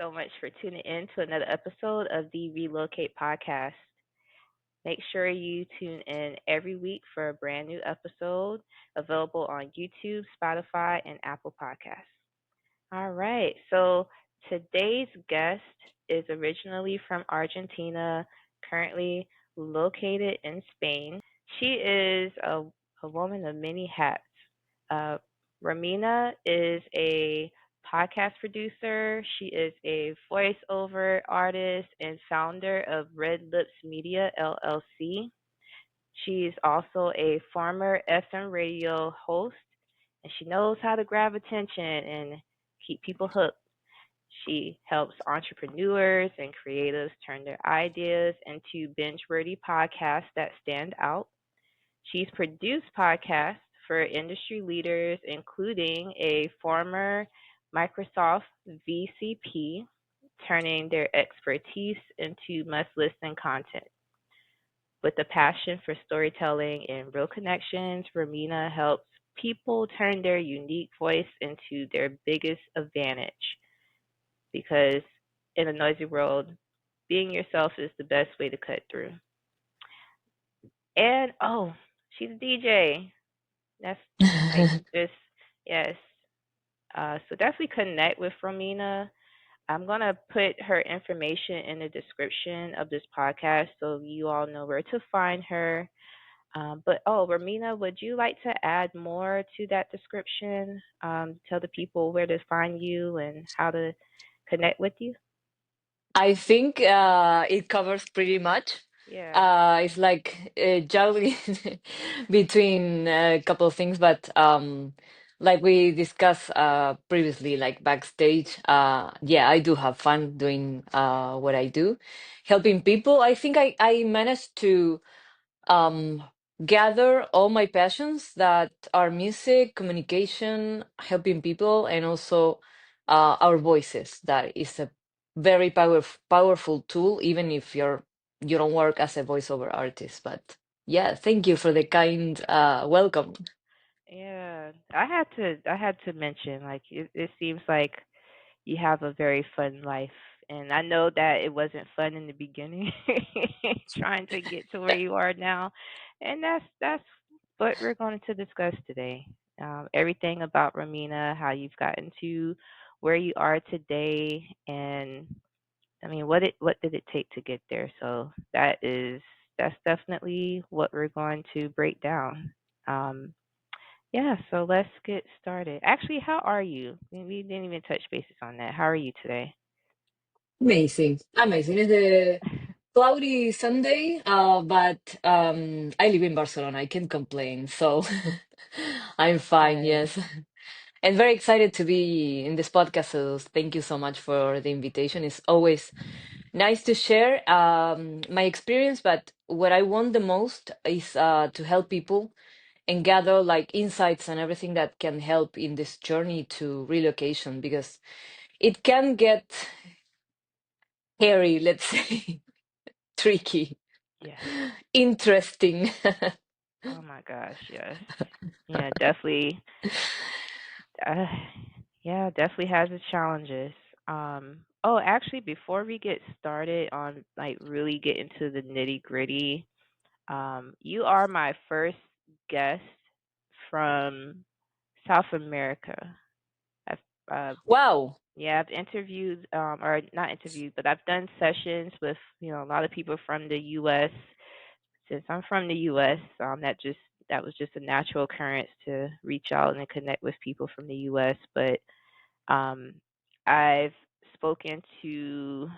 so much for tuning in to another episode of the Relocate Podcast. Make sure you tune in every week for a brand new episode available on YouTube, Spotify, and Apple Podcasts. All right, so today's guest is originally from Argentina, currently located in Spain. She is a woman of many hats. Uh, Romina is a podcast producer. She is a voiceover artist and founder of Red Lips Media LLC. She's also a former FM radio host, and she knows how to grab attention and keep people hooked. She helps entrepreneurs and creatives turn their ideas into binge worthy podcasts that stand out. She's produced podcasts for industry leaders, including a former Microsoft VCP, turning their expertise into must listen content. With a passion for storytelling and real connections, Romina helps people turn their unique voice into their biggest advantage because in a noisy world, being yourself is the best way to cut through. And oh, she's a DJ. That's like just yes. So definitely connect with Romina. I'm gonna put her information in the description of this podcast so you all know where to find her. But oh, Romina, would you like to add more to that description? Tell the people where to find you and how to connect with you. I think it covers pretty much. Yeah. It's like juggling between a couple of things, but like we discussed previously, like backstage, yeah, I do have fun doing what I do, helping people. I think I managed to um, gather all my passions that are music, communication, helping people, and also our voices. That is a very powerful tool, even if you don't work as a voiceover artist. But yeah, thank you for the kind welcome. Yeah, I had to mention like it seems like you have a very fun life, and I know that it wasn't fun in the beginning, trying to get to where you are now, and that's what we're going to discuss today. Everything about Romina, how you've gotten to where you are today, and I mean, what did it take to get there? So that's definitely what we're going to break down. Um, yeah, so let's get started. Actually, how are you? We didn't even touch bases on that. How are you today? Amazing, amazing. It's a cloudy Sunday, but I live in Barcelona. I can't complain, so I'm fine. Nice. Yes. And very excited to be in this podcast. So thank you so much for the invitation. It's always nice to share my experience, but what I want the most is to help people and gather like insights and everything that can help in this journey to relocation because it can get hairy, let's say, tricky, Yes. interesting. Oh my gosh, yes. Yeah, definitely. Uh, yeah, definitely has its challenges. Oh, actually, before we get started on like really get into the nitty gritty, you are my first guest from South America. I've Wow. Yeah, I've interviewed, or not interviewed, but I've done sessions with, a lot of people from the U.S. Since I'm from the U.S., that was just a natural occurrence to reach out and connect with people from the U.S. But um, I've spoken to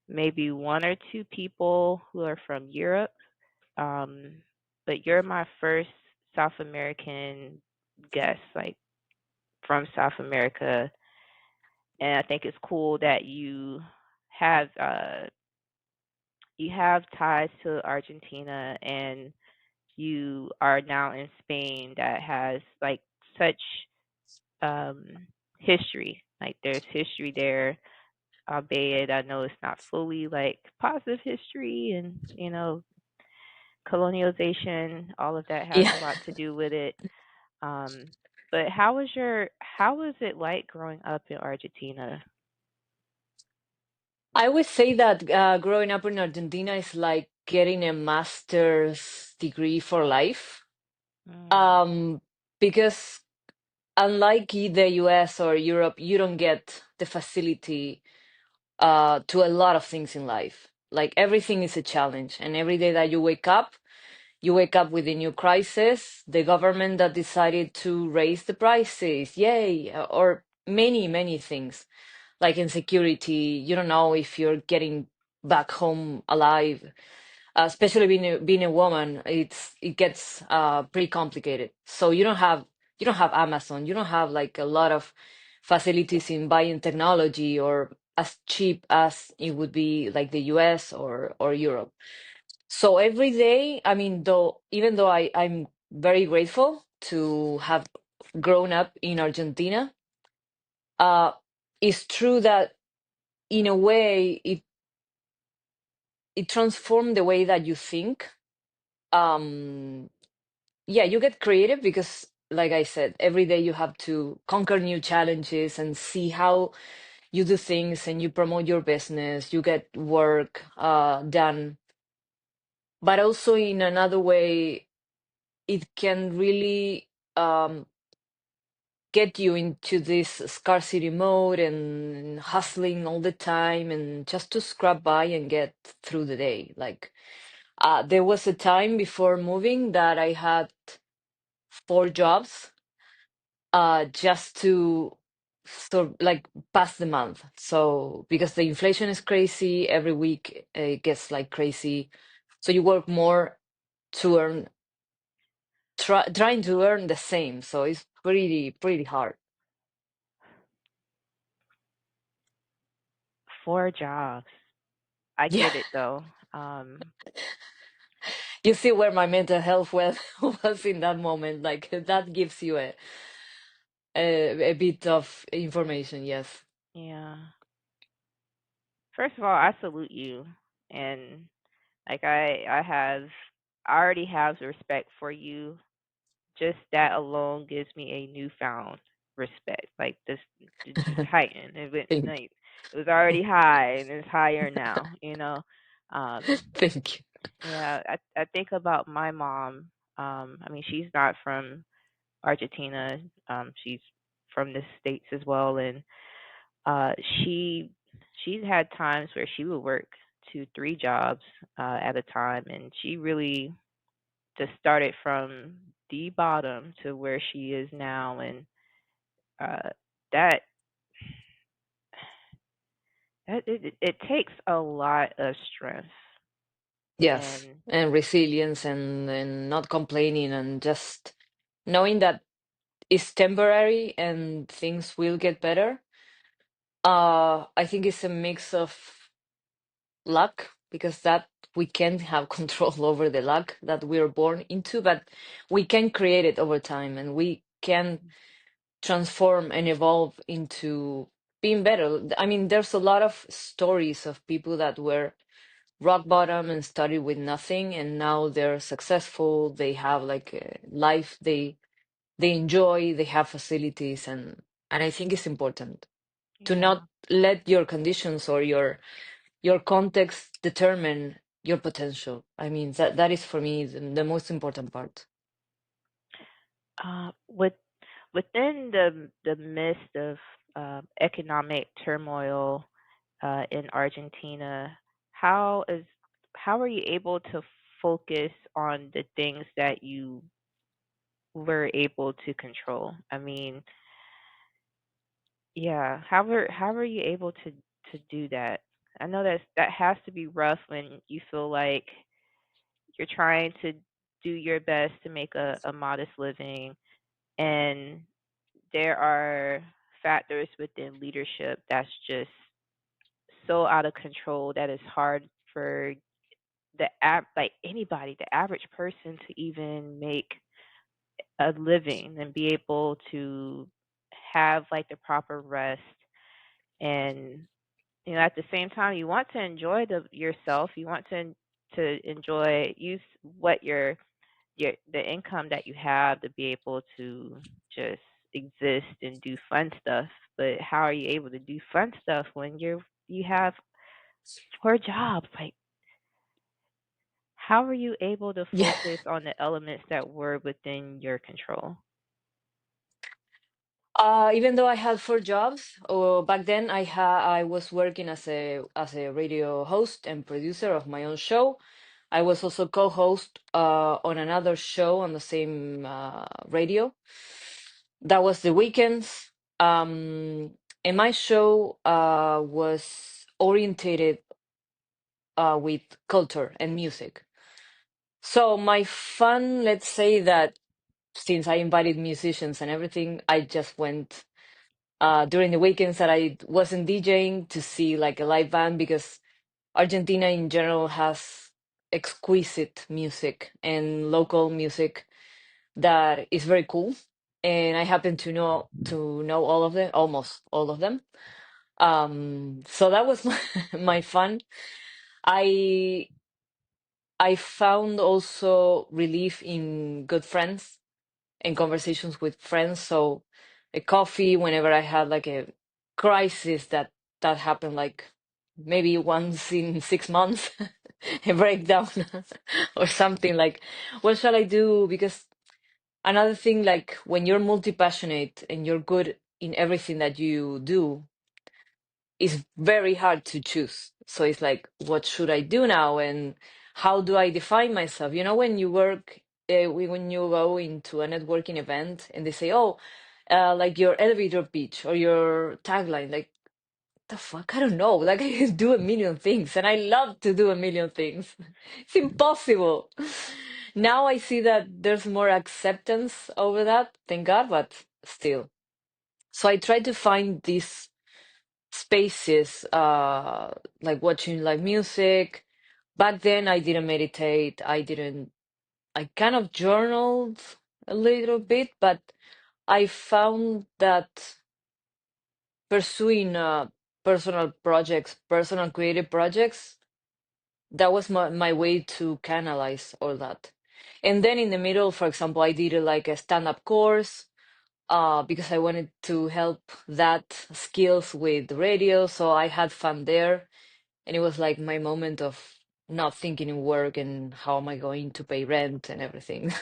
maybe one or two people who are from Europe, um, but you're my first South American guest, like from South America, and I think it's cool that have uh you have ties to Argentina and you are now in Spain that has like such um history. Like there's history there, albeit I know it's not fully like positive history and colonialization, all of that has Yeah. a lot to do with it. Um but how was it like growing up in Argentina? I would say that growing up in Argentina is like getting a master's degree for life. Mm, Um, because unlike the US or Europe, you don't get the facility to a lot of things in life. Like everything is a challenge, and every day that you wake up with a new crisis. The government that decided to raise the prices, yay, or many, many things like insecurity. You don't know if you're getting back home alive. Especially being a woman, it gets pretty complicated. So you don't have Amazon, you don't have like a lot of facilities in buying technology or as cheap as it would be like the US or Europe. So every day, I mean, though, even though I'm very grateful to have grown up in Argentina, uh, it's true that in a way it transformed the way that you think. Um, yeah, you get creative because, like I said, every day you have to conquer new challenges and see how you do things and you promote your business, you get work done. But also in another way, it can really get you into this scarcity mode and hustling all the time and just to scrap by and get through the day. Like there was a time before moving that I had 4 jobs just to like pass the month. So because the inflation is crazy, every week it gets like crazy. So you work more to earn, trying to earn the same. So it's pretty hard. 4 jobs. I Yeah, get it though. Um, you see where my mental health was was in that moment. Like that gives you a bit of information. Yes, yeah. First of all, I salute you, and like I already have the respect for you. Just that alone gives me a newfound respect. Like this, it just heightened. It went thank like it was already high, and it's higher now. You know. thank you. Yeah, I think about my mom. I mean, she's not from Argentina. She's from the States as well, and uh, she she's had times where she would work 2, 3 jobs at a time, and she really just started from the bottom to where she is now, and uh, that it takes a lot of strength, Yes, and and resilience and not complaining and just knowing that it's temporary and things will get better. I think it's a mix of luck because that we can't have control over the luck that we're born into, but we can create it over time and we can transform and evolve into being better. I mean, there's a lot of stories of people that were rock bottom and started with nothing and now they're successful, they have like a life they enjoy, they have facilities, and I think it's important to yeah. not let your conditions or your context determine your potential. I mean, that is for me the most important part. With within the midst of economic turmoil in Argentina, how is how are you able to focus on the things that you were able to control? I mean, yeah, how are you able to do that? I know that has to be rough when you feel like you're trying to do your best to make a modest living, and there are factors within leadership that's just so out of control that it's hard for like anybody, the average person, to even make a living and be able to have like the proper rest. And at the same time, you want to enjoy the yourself. You want to enjoy use what your the income that you have to be able to just exist and do fun stuff. But how are you able to do fun stuff when you have or jobs. Like, how are you able to Yeah. focus on the elements that were within your control? Even though I had four jobs, back then I was working as a radio host and producer of my own show. I was also co-host on another show on the same radio. That was the weekends. And my show was orientated with culture and music. So my fun, let's say that since I invited musicians and everything, I just went during the weekends that I wasn't DJing to see like a live band because Argentina in general has exquisite music and local music that is very cool. And I happen to know all of them, almost all of them. So that was my fun. I I found also relief in good friends and conversations with friends. So a coffee whenever I had like a crisis that happened like maybe once in 6 months, a breakdown or something like, what shall I do? Because another thing, like when you're multi-passionate and you're good in everything that you do, it's very hard to choose. So it's like, what should I do now? And how do I define myself? You know, when you work, when you go into a networking event and they say, oh, like your elevator pitch or your tagline, like, the fuck? I don't know. Like, I can do a million things and I love to do a million things. It's impossible. Now I see that there's more acceptance over that, thank God, but still. So I try to find this spaces like watching live music. Back then I didn't meditate, I kind of journaled a little bit, but I found that pursuing personal projects, personal creative projects, that was my way to canalize all that. And then in the middle, for example, I did like a stand-up course because I wanted to help that skills with radio, so I had fun there. And it was like my moment of not thinking in work and how am I going to pay rent and everything.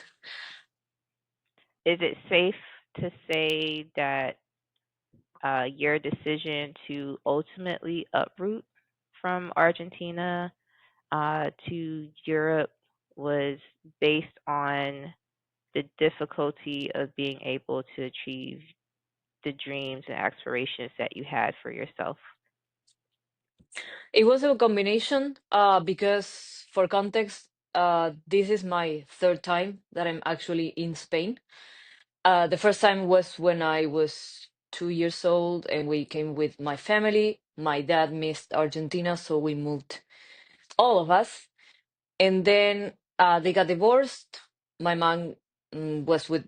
Is it safe to say that your decision to ultimately uproot from Argentina to Europe was based on the difficulty of being able to achieve the dreams and aspirations that you had for yourself? It was a combination because for context, this is my third time that I'm actually in Spain. The first time was when I was 2 years old and we came with my family. My dad missed Argentina, so we moved all of us. And then they got divorced. My mom was with,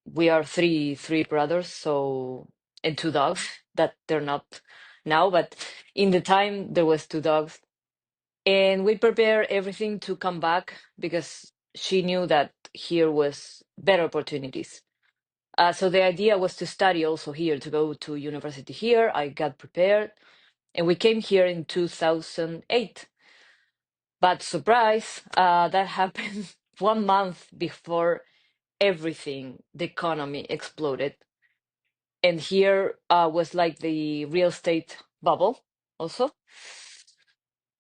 we are three brothers, so, and two dogs that they're not now, but in the time there was two dogs. And we prepared everything to come back because she knew that here was better opportunities. So the idea was to study also here, to go to university here. I got prepared, and we came here in 2008. But surprise, that happened 1 month before everything, the economy exploded. And here was like the real estate bubble also.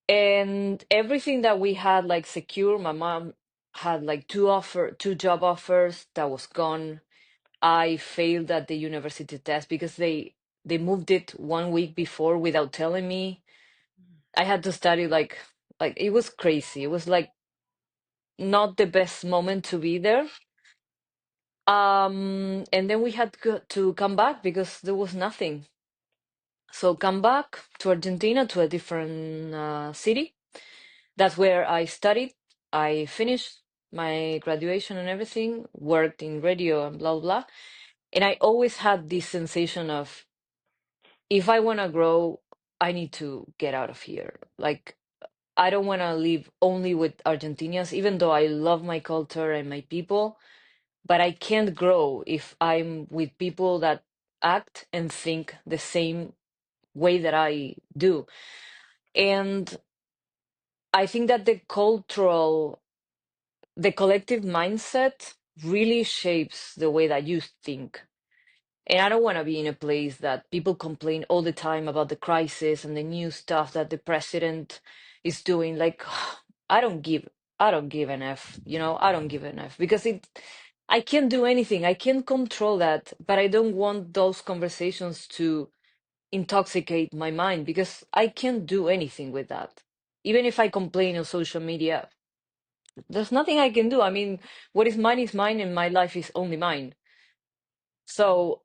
And everything that we had like secure, my mom had like two job offers that was gone. I failed at the university test because they moved it 1 week before without telling me. I had to study like it was crazy. It was like not the best moment to be there. And then we had to come back because there was nothing. So come back to Argentina to a different city. That's where I studied. I finished my graduation and everything, worked in radio and blah blah. And I always had this sensation of if I want to grow, I need to get out of here. Like I don't want to live only with Argentinians, even though I love my culture and my people. But I can't grow if I'm with people that act and think the same way that I do. And I think that the collective mindset really shapes the way that you think. And I don't want to be in a place that people complain all the time about the crisis and the new stuff that the president is doing. Like, I don't give, I don't give an F, I don't give an F because I can't do anything. I can't control that, but I don't want those conversations to intoxicate my mind because I can't do anything with that. Even if I complain on social media, there's nothing I can do. I mean, what is mine, and my life is only mine. So,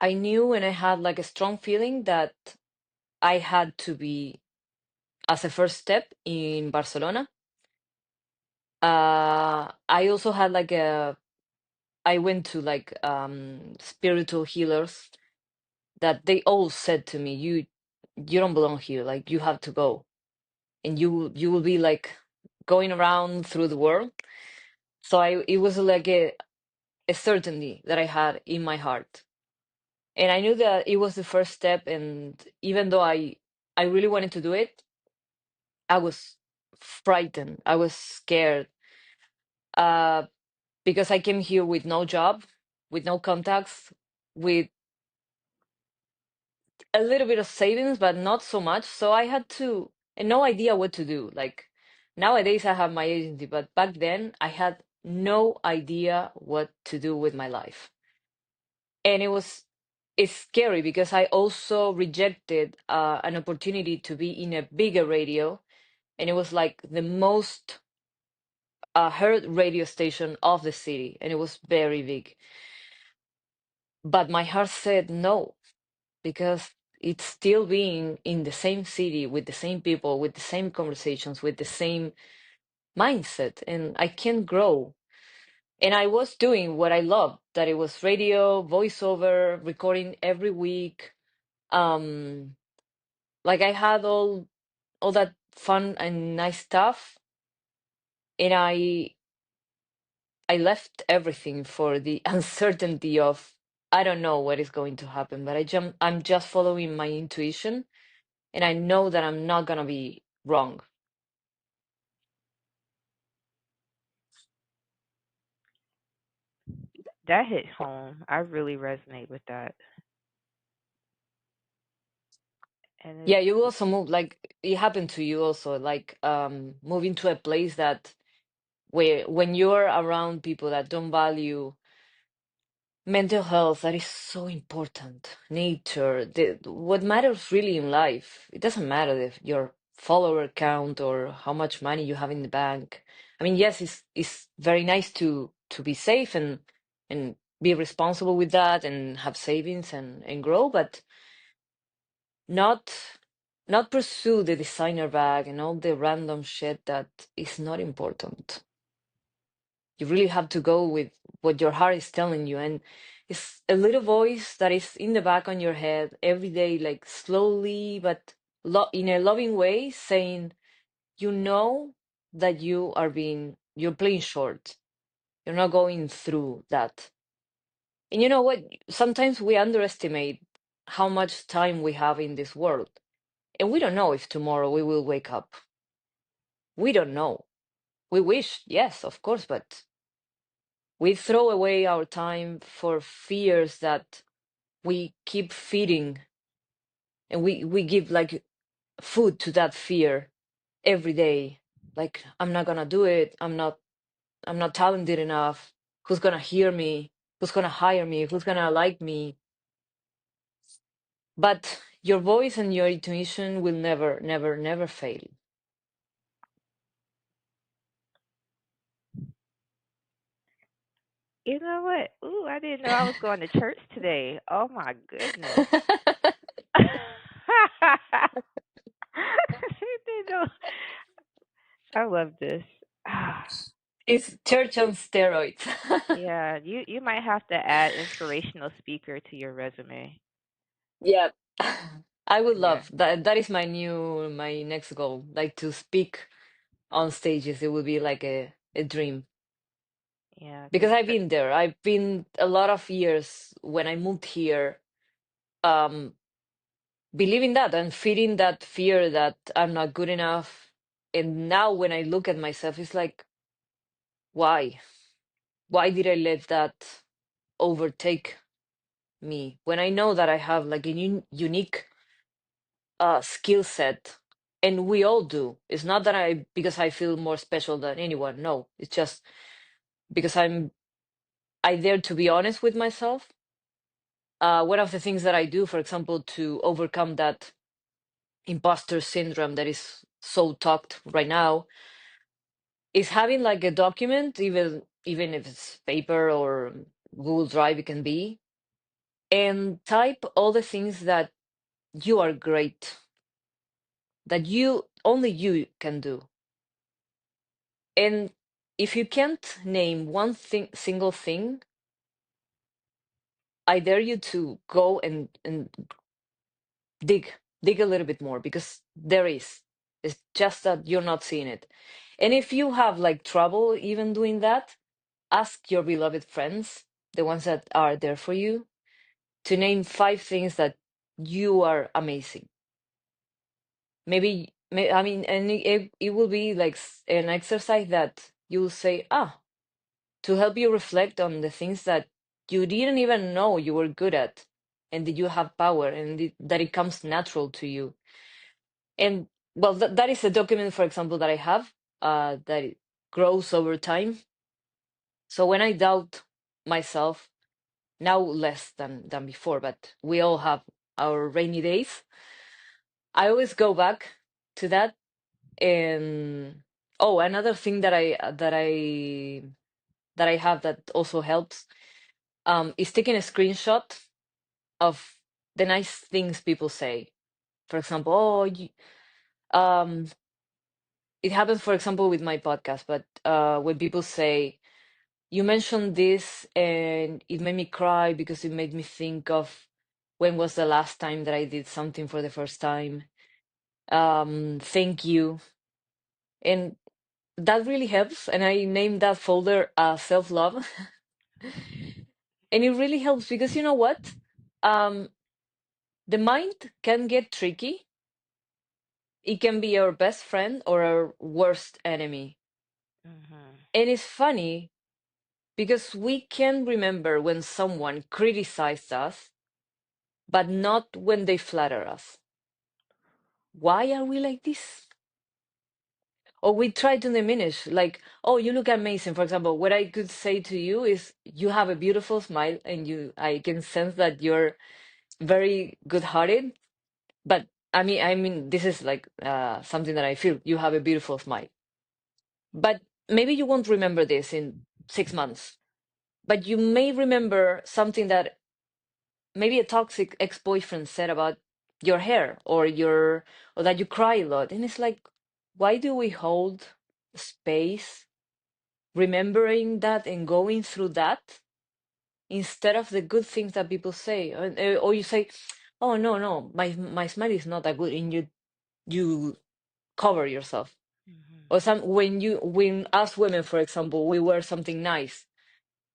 I knew and I had like a strong feeling that I had to be as a first step in Barcelona. I also had like I went to like spiritual healers that they all said to me, you don't belong here, like you have to go. And you will be like going around through the world. So I it was like a certainty that I had in my heart. And I knew that it was the first step, and even though I really wanted to do it, I was frightened. I was scared uh, because I came here with no job, with no contacts, with a little bit of savings, but not so much. So I had to, and no idea what to do. Like nowadays, I have my agency, but back then, I had no idea what to do with my life. And it's scary because I also rejected an opportunity to be in a bigger radio, and it was like the most heard radio station of the city, and it was very big. But my heart said no, because it's still being in the same city with the same people, with the same conversations, with the same mindset, and I can't grow. And I was doing what I loved, that it was radio, voiceover, recording every week. Um, like I had all that fun and nice stuff, and I left everything for the uncertainty of I don't know what is going to happen, but I'm just following my intuition, and I know that I'm not gonna be wrong. That hit home. I really resonate with that. And Yeah, you also move like it happened to you also, like moving to a place that where when you're around people that don't value mental health, that is so important. Nature, what matters really in life. It doesn't matter if your follower count or how much money you have in the bank. I mean, yes, it's very nice to be safe and be responsible with that and have savings and grow, but not not pursue the designer bag and all the random shit that is not important. You really have to go with what your heart is telling you. And it's a little voice that is in the back on your head every day, like slowly, but in a loving way, saying, you know that you're playing short. You're not going through that. And you know what? Sometimes we underestimate how much time we have in this world. And we don't know if tomorrow we will wake up. We don't know. We wish, yes, of course, but we throw away our time for fears that we keep feeding, and we give like food to that fear every day. Like I'm not gonna do it. I'm not talented enough. Who's gonna hear me? Who's gonna hire me? Who's gonna like me? But your voice and your intuition will never, never, never fail. you know what? Ooh, I didn't know I was going to church today. Oh my goodness. Didn't know. I love this. It's church on steroids. Yeah, you might have to add inspirational speaker to your resume. Yeah. I would Yeah, love that. That is my next goal, like to speak on stages. It would be like a dream. yeah, Because I've been there. I've been a lot of years when I moved here. Um, believing that and feeding that fear that I'm not good enough. And now when I look at myself, it's like, why? Why did I let that overtake me when I know that I have like a unique skill set? And we all do. It's not that because I feel more special than anyone. No, it's just because I dare to be honest with myself. One of the things that I do, for example, to overcome that imposter syndrome that is so talked right now, is having like a document, even if it's paper or Google Drive, it can be, and type all the things that you are great, that you only you can do. And if you can't name one single thing, I dare you to go and dig, dig a little bit more because there is. It's just that you're not seeing it. And if you have like trouble even doing that, ask your beloved friends, the ones that are there for you, to name 5 things that you are amazing. I mean, and it will be like an exercise that you'll say, to help you reflect on the things that you didn't even know you were good at and that you have power and that it comes natural to you. And well, that is a document, for example, that I have that it grows over time. So when I doubt myself, now less than before, but we all have our rainy days, I always go back to that. And oh, another thing that I have that also helps is taking a screenshot of the nice things people say. For example, um, it happens, for example, with my podcast, but when people say, you mentioned this and it made me cry because it made me think of when was the last time that I did something for the first time. Thank you. And that really helps. And I named that folder self-love. And it really helps because you know what? Um, the mind can get tricky. It can be our best friend or our worst enemy. Mhm. And it's funny because we can remember when someone criticized us, but not when they flatter us. Why are we like this? Or we try to diminish, like, oh, you look amazing. For example, what I could say to you is, you have a beautiful smile, and I can sense that you're very good-hearted. But I mean, this is like something that I feel. You have a beautiful smile, but maybe you won't remember this in 6 months. But you may remember something that maybe a toxic ex-boyfriend said about your hair or that you cry a lot. And it's like, why do we hold space remembering that and going through that instead of the good things that people say? Or you say, oh, no, my smile is not that good, and you cover yourself. Mhm. Or when us women, for example, we wear something nice.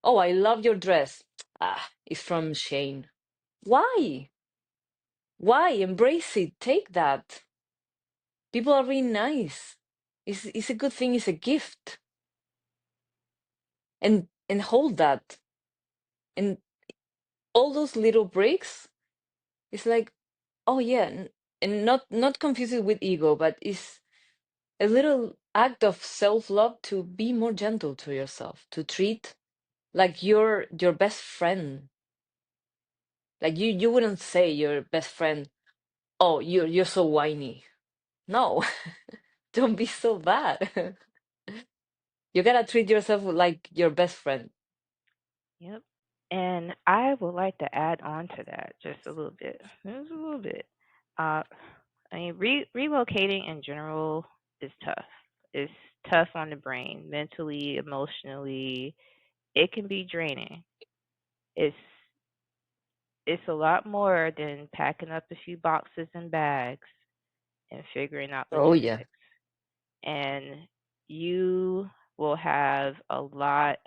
Oh, I love your dress. It's from Shane. Why? Why? Embrace it. Take that. People are really nice. It's a good thing. It's a gift. And hold that. And all those little breaks. It's like, oh yeah, and not confuse it with ego, but it's a little act of self-love to be more gentle to yourself, to treat like your best friend. Like you wouldn't say your best friend, oh, you're so whiny. No, don't be so bad. You gotta treat yourself like your best friend. Yep. And I would like to add on to that just a little bit. Just a little bit. Uh, I mean, relocating in general is tough. It's tough on the brain, mentally, emotionally. It can be draining. It's it's a lot more than packing up a few boxes and bags and figuring out Oh yeah. logistics. And you will have a lot.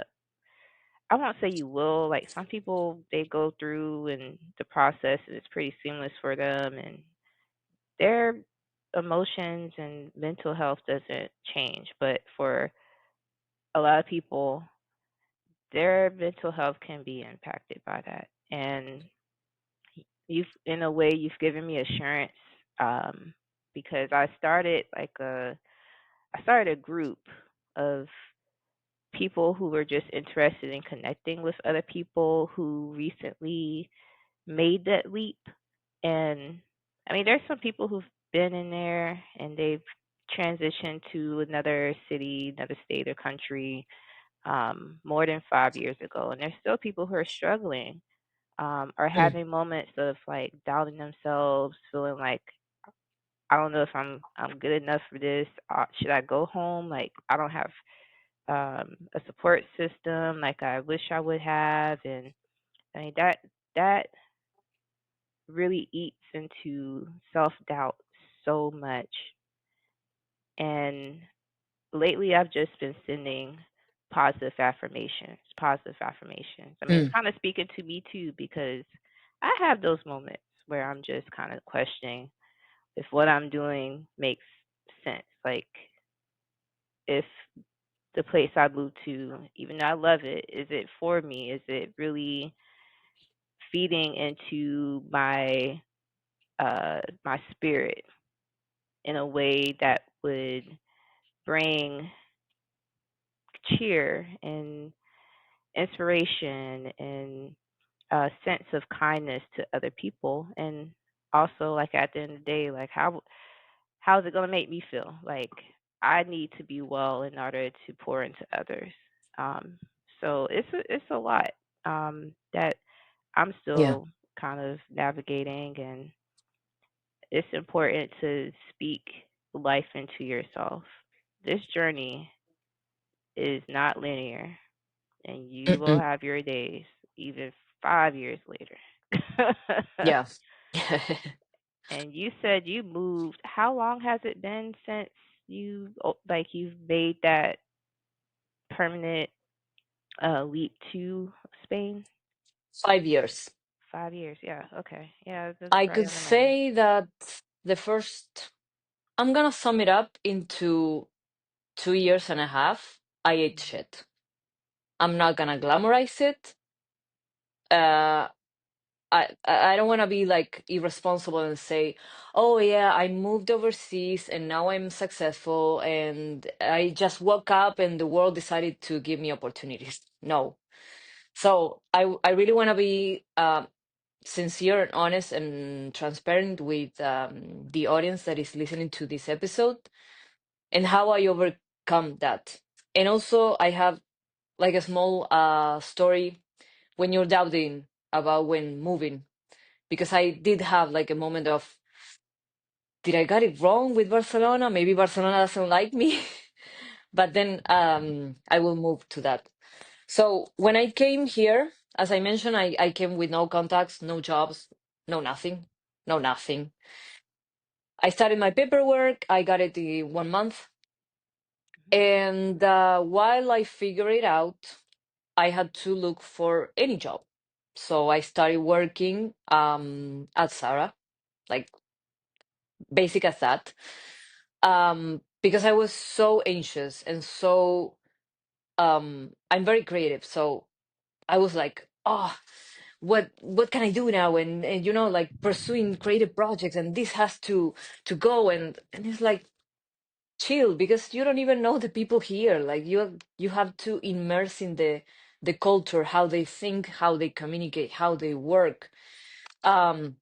I won't say you will. Like some people, they go through and the process and it's pretty seamless for them, and their emotions and mental health doesn't change, but for a lot of people, their mental health can be impacted by that. And you've, in a way, you've given me assurance, um, because I started a group of people who were just interested in connecting with other people who recently made that leap. And I mean, there's some people who've been in there and they've transitioned to another city, another state or country, more than 5 years ago. And there's still people who are struggling, are Mm, having moments of like doubting themselves, feeling like I don't know if I'm good enough for this. Should I go home? Like I don't have a support system like I wish I would have. And I mean that really eats into self doubt so much. And lately I've just been sending positive affirmations, positive affirmations. I mean, it's mm, kind of speaking to me too because I have those moments where I'm just kind of questioning if what I'm doing makes sense. Like if the place I moved to, even though I love it, is it for me? Is it really feeding into my spirit in a way that would bring cheer and inspiration and a sense of kindness to other people? And also, like at the end of the day, like how's it gonna make me feel? Like I need to be well in order to pour into others. Um, so it's a lot, that I'm yeah. still kind of navigating, and it's important to speak life into yourself. This journey is not linear, and you will Mm-mm. have your days, even 5 years later. Yeah. And you said you moved. How long has it been since you've made that permanent leap to Spain? 5 years. 5 years. Yeah. Okay. Yeah, that's I right could on the money. say that the first, I'm gonna sum it up into 2 years and a half. I ate Mhm. shit. I'm not gonna glamorize it. Uh, I don't want to be like irresponsible and say, "Oh yeah, I moved overseas and now I'm successful and I just woke up and the world decided to give me opportunities." No. So I really want to be sincere and honest and transparent with the audience that is listening to this episode and how I overcome that. And also I have like a small story when you're doubting about when moving, because I did have like a moment of, did I got it wrong with Barcelona? Maybe Barcelona doesn't like me. But then I will move to that. So when I came here, as I mentioned, I came with no contacts, no jobs, no nothing, no nothing. I started my paperwork. I got it in 1 month. And while I figure it out, I had to look for any job. So I started working at Sarah, like basic as that, because I was so anxious and so I'm very creative. So I was like, oh, what can I do now? And you know, like pursuing creative projects, and this has to go, and it's like chill, because you don't even know the people here. Like you have to immerse in the culture, how they think, how they communicate, how they work. Um,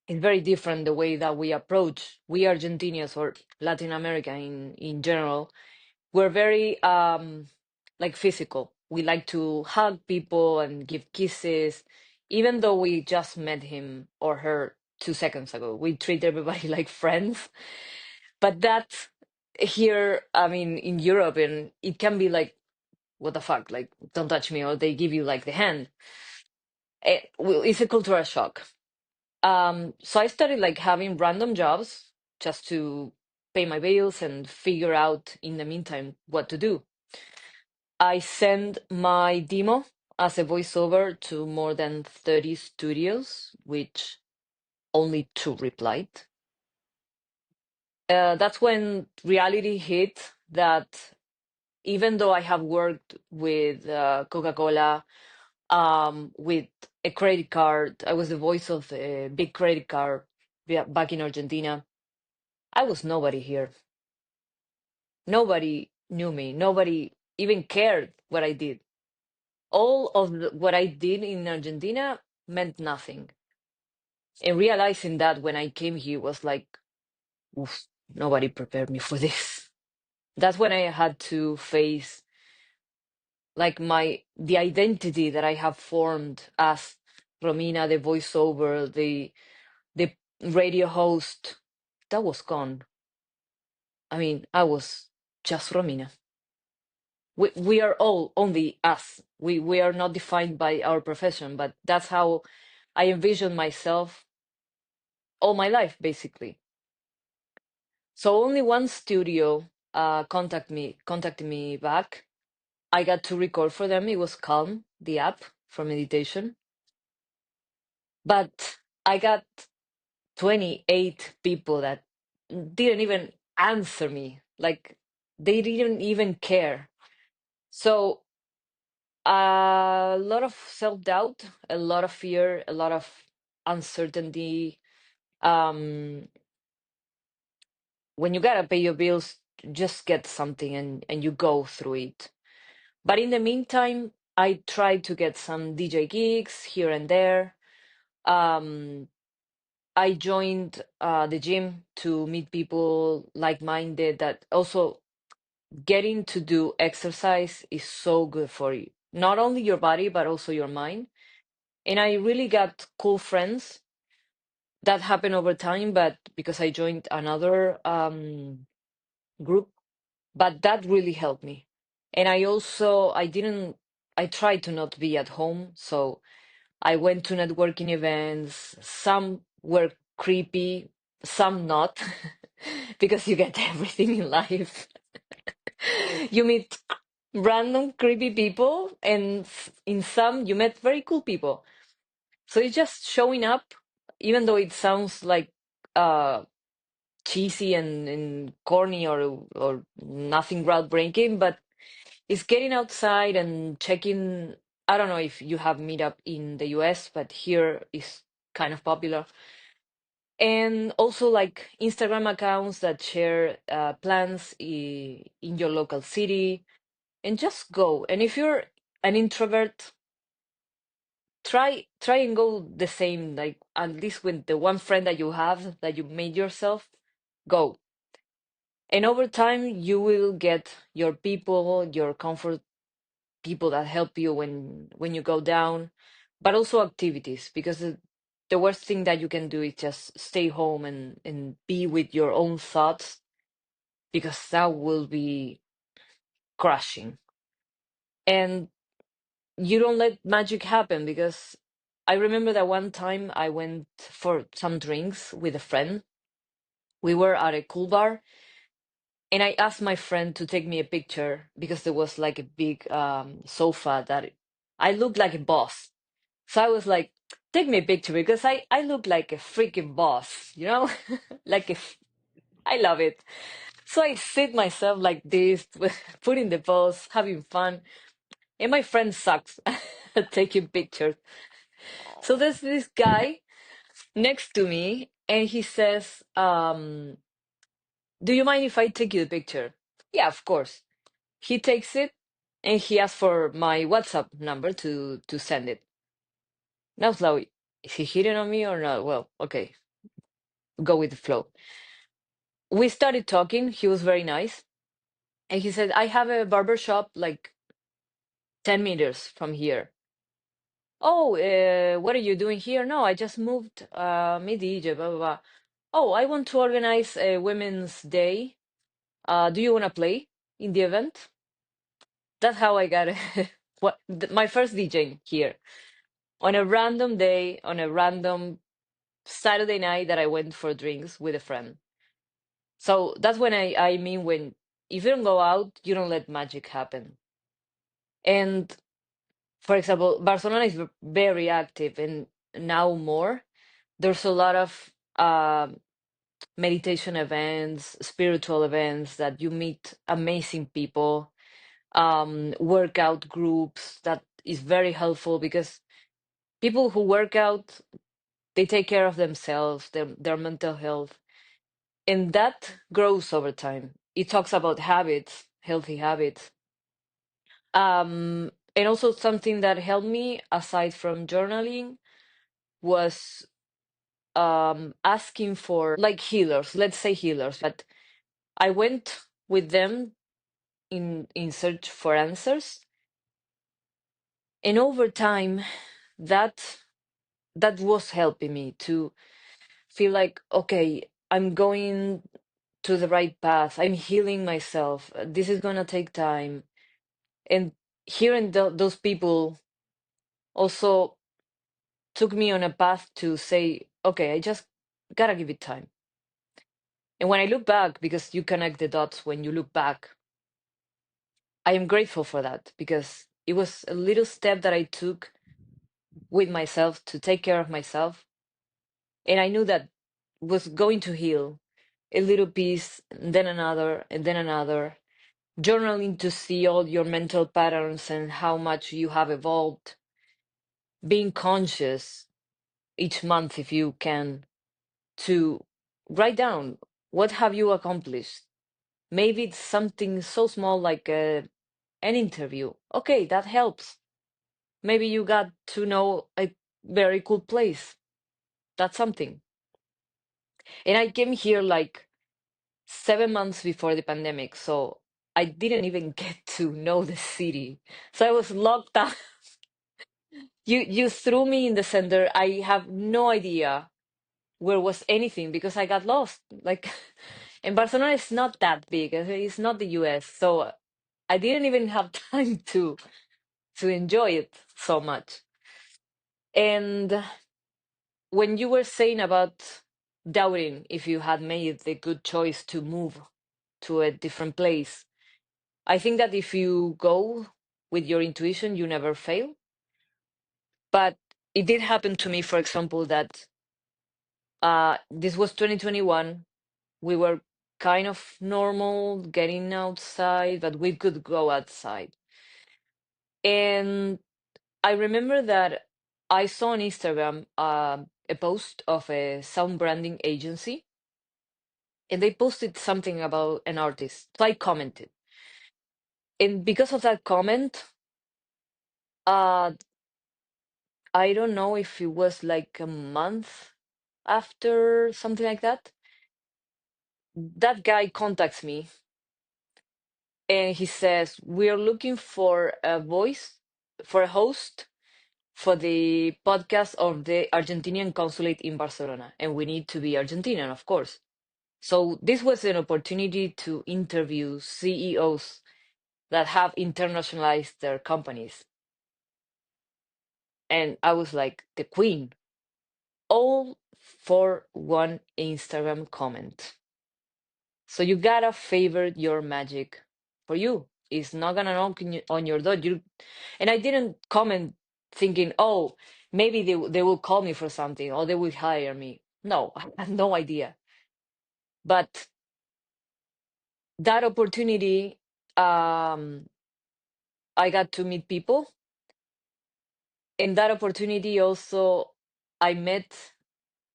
it's very different the way that we approach, we Argentinians or Latin America in general. We're very like physical. We like to hug people and give kisses, even though we just met him or her 2 seconds ago. We treat everybody like friends. But that here, I mean, in Europe, and it can be like, what the fuck, like, don't touch me, or they give you like the hand. Well, it's a cultural shock. So I started like having random jobs just to pay my bills and figure out in the meantime what to do. I sent my demo as a voiceover to more than 30 studios, which only two replied. That's when reality hit that even though I have worked with Coca-Cola, with a credit card, I was the voice of a big credit card back in Argentina. I was nobody here. Nobody knew me. Nobody even cared what I did. All of what I did in Argentina meant nothing. And realizing that when I came here was like, oof, nobody prepared me for this. That's when I had to face like the identity that I have formed as Romina, the voiceover, the radio host. That was gone. I mean, I was just Romina. We are all only us. We are not defined by our profession, but that's how I envision myself all my life, basically. So only one studio contacted me back. I got to record for them. It was Calm, the app for meditation. But I got 28 people that didn't even answer me. Like they didn't even care. So a lot of self-doubt, a lot of fear, a lot of uncertainty. Um, when you gotta pay your bills, just get something and you go through it. But in the meantime, I tried to get some DJ gigs here and there. Um, I joined the gym to meet people like-minded that also getting to do exercise is so good for you. Not only your body, but also your mind. And I really got cool friends that happened over time, but because I joined another group, but that really helped me. And I tried to not be at home. So I went to networking events. Some were creepy, some not, because you get everything in life. You meet random creepy people, and in some, you met very cool people. So it's just showing up, even though it sounds like uh, cheesy and corny or nothing groundbreaking, but it's getting outside and checking. I don't know if you have Meetup in the US, but here is kind of popular. And also like Instagram accounts that share plans in your local city, and just go. And if you're an introvert, try and go the same, like at least with the one friend that you have that you made yourself, go. And over time, you will get your people, your comfort people that help you when you go down, but also activities, because the worst thing that you can do is just stay home and be with your own thoughts, because that will be crushing. And you don't let magic happen, because I remember that one time I went for some drinks with a friend. We were at a cool bar, and I asked my friend to take me a picture because there was like a big sofa that I looked like a boss. So I was like, take me a picture because I look like a freaking boss, you know? Like I love it. So I sit myself like this, putting the pose, having fun. And my friend sucks at taking pictures. So there's this guy next to me, and he says, do you mind if I take you the picture? Yeah, of course. He takes it, and he asks for my WhatsApp number to send it. And I was like, is he hitting on me or not? Well, okay, go with the flow. We started talking. He was very nice. And he said, I have a barber shop like 10 meters from here. Oh, what are you doing here? No, I just moved, mid-Egypt, blah, blah, blah. Oh, I want to organize a Women's Day. Do you want to play in the event? That's how I got my first DJing here on a random day, on a random Saturday night that I went for drinks with a friend. So that's when I mean when if you don't go out, you don't let magic happen. And for example, Barcelona is very active and now more. There's a lot of meditation events, spiritual events that you meet amazing people, workout groups that is very helpful because people who work out, they take care of themselves, their mental health, and that grows over time. It talks about habits, healthy habits. And also something that helped me aside from journaling was asking for like healers, let's say healers, but I went with them in search for answers. And over time, that that was helping me to feel like, okay, I'm going to the right path. I'm healing myself. This is gonna take time. And hearing those people also took me on a path to say, okay, I just gotta give it time. And when I look back, because you connect the dots when you look back, I am grateful for that because it was a little step that I took with myself to take care of myself. And I knew that was going to heal a little piece, and then another, and then another. Journaling to see all your mental patterns and how much you have evolved. Being conscious each month, if you can, to write down what have you accomplished. Maybe it's something so small like an interview. Okay, that helps. Maybe you got to know a very cool place. That's something. And I came here like 7 months before the pandemic, so I didn't even get to know the city. So I was locked out. You threw me in the center. I have no idea where was anything because I got lost. Like, and Barcelona is not that big. It's not the US, so I didn't even have time to enjoy it so much. And when you were saying about doubting if you had made the good choice to move to a different place, I think that if you go with your intuition, you never fail. But it did happen to me, for example, that this was 2021. We were kind of normal getting outside, but we could go outside. And I remember that I saw on Instagram a post of a sound branding agency, and they posted something about an artist. So I commented. And because of that comment, uh, I don't know if it was like a month after, something like that, that guy contacts me and he says, we are looking for a voice, for a host for the podcast of the Argentinian consulate in Barcelona. And we need to be Argentinian, of course. So this was an opportunity to interview CEOs that have internationalized their companies. And I was like, the queen, all for one Instagram comment. So you gotta favor your magic for you. It's not gonna knock on your door. And I didn't comment thinking, oh, maybe they will call me for something or they will hire me. No, I had no idea. But that opportunity, I got to meet people. In that opportunity, also, I met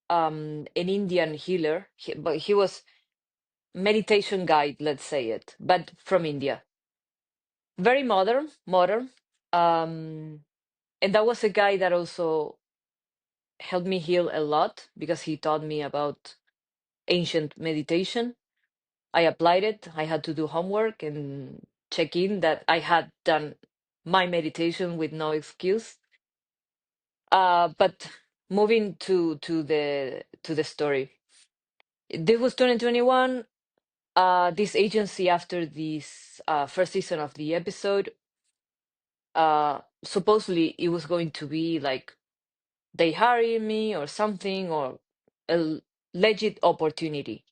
an Indian healer, but he was meditation guide, let's say it, but from India. Very modern. Um, and that was a guy that also helped me heal a lot because he taught me about ancient meditation. I applied it. I had to do homework and check in that I had done my meditation with no excuse. But moving to the story, this was 2021. This agency, after this first season of the episode, supposedly it was going to be like they hired me or something or a legit opportunity.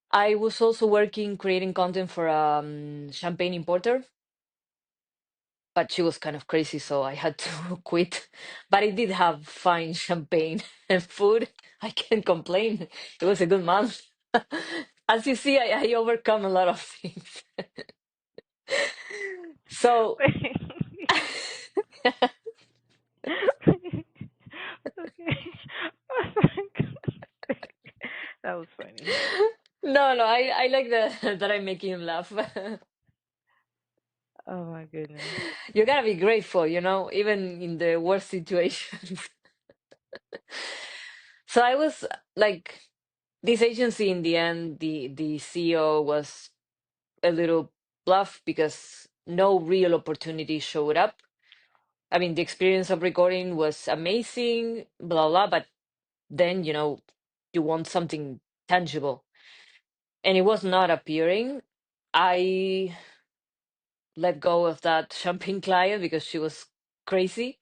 I was also working creating content for champagne importer, but she was kind of crazy, so I had to quit. But I did have fine champagne and food. I can't complain. It was a good month. As you see, I overcome a lot of things. So, Okay. That was funny. no, I like that that I'm making him laugh. Oh my goodness. You gotta be grateful, even in the worst situations. So I was like, this agency in the end, the CEO was a little bluff because no real opportunity showed up. I mean, the experience of recording was amazing, blah blah, but then, you want something tangible. And it was not appearing. I let go of that champagne client because she was crazy.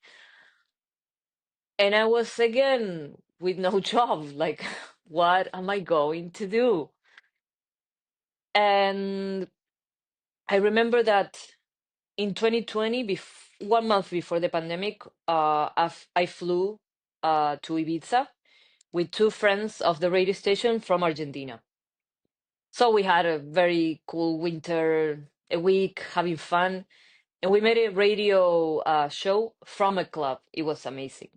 And I was again with no job. Like, what am I going to do? And I remember that in 2020, 1 month before the pandemic, I flew to Ibiza with two friends of the radio station from Argentina. So we had a very cool winter, a week having fun, and we made a radio show from a club. It was amazing.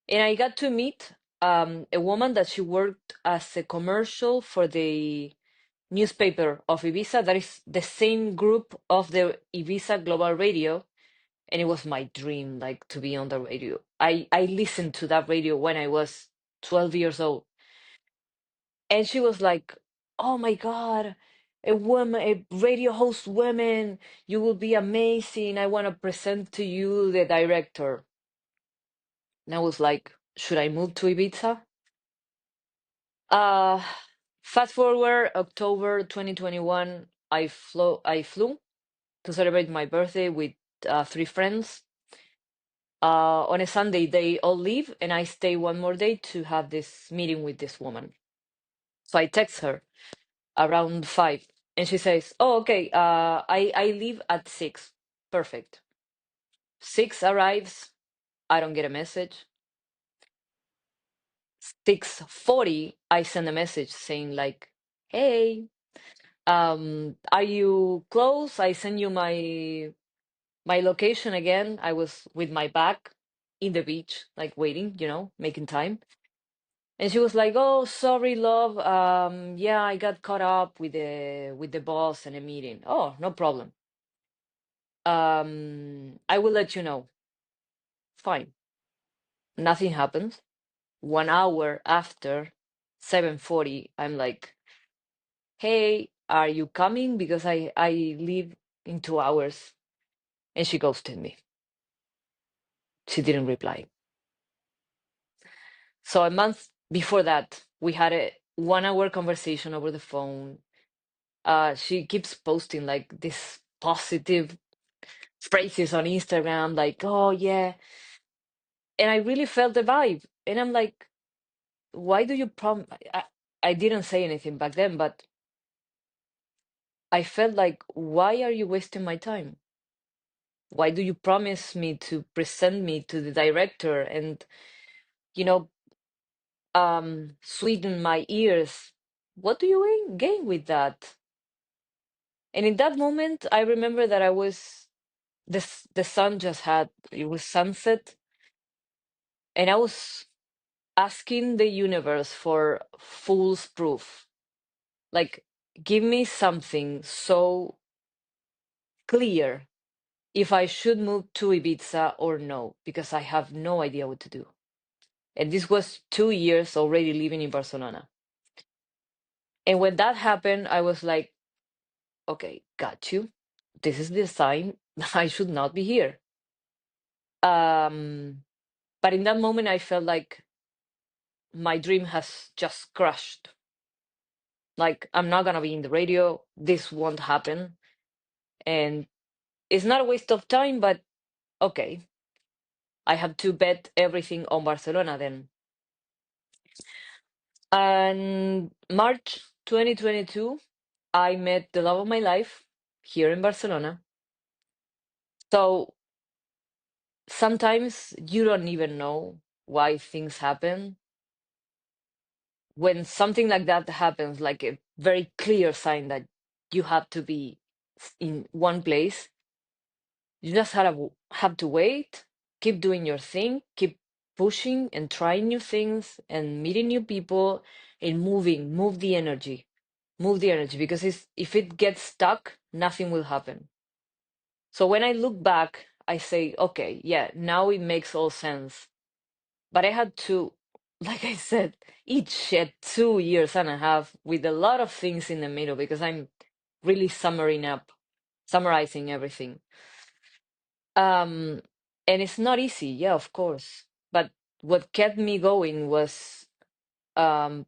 And I got to meet a woman that she worked as a commercial for the newspaper of Ibiza. That is the same group of the Ibiza Global Radio. And it was my dream, like, to be on the radio. I listened to that radio when I was 12 years old. And she was like, "Oh my God, a woman, a radio host woman, you will be amazing. I want to present to you the director." And I was like, should I move to Ibiza? Uh, Fast forward October 2021, I flew to celebrate my birthday with three friends. On a Sunday, they all leave, and I stay one more day to have this meeting with this woman. So I text her around 5, and she says, "Oh, okay. I leave at 6. Perfect." 6 arrives. I don't get a message. 6:40, I send a message saying like, "Hey, are you close? I send you my location again." I was with my back in the beach, like waiting, making time. And she was like, "Oh, sorry, love. Yeah, I got caught up with the boss and a meeting." "Oh, no problem. I will let you know." Fine. Nothing happens. 1 hour after, 7:40, I'm like, "Hey, are you coming? Because I leave in 2 hours." And she ghosted me. She didn't reply. So a month before that, we had a 1 hour conversation over the phone. She keeps posting like this positive phrases on Instagram, like, "Oh yeah." And I really felt the vibe. And I'm like, why do you I didn't say anything back then, but I felt like, why are you wasting my time? Why do you promise me to present me to the director and, you know, sweeten my ears? What do you gain with that? And in that moment, I remember that the sun just had, it was sunset, and I was asking the universe for fool's proof. Like, give me something so clear if I should move to Ibiza or no, because I have no idea what to do. And this was 2 years already living in Barcelona. And when that happened, I was like, okay, got you. This is the sign. I should not be here. Um, but in that moment, I felt like my dream has just crushed. Like, I'm not gonna be in the radio. This won't happen. And it's not a waste of time, but okay, I have to bet everything on Barcelona then. And March 2022, I met the love of my life here in Barcelona. So sometimes you don't even know why things happen. When something like that happens, like a very clear sign that you have to be in one place, you just have to wait, keep doing your thing, keep pushing and trying new things and meeting new people and move the energy, because if it gets stuck, nothing will happen. So when I look back, I say, okay, yeah, now it makes all sense. But I had to, like I said, eat shit 2 years and a half with a lot of things in the middle, because I'm really summarizing everything. Um, and it's not easy, yeah, of course. But what kept me going was um,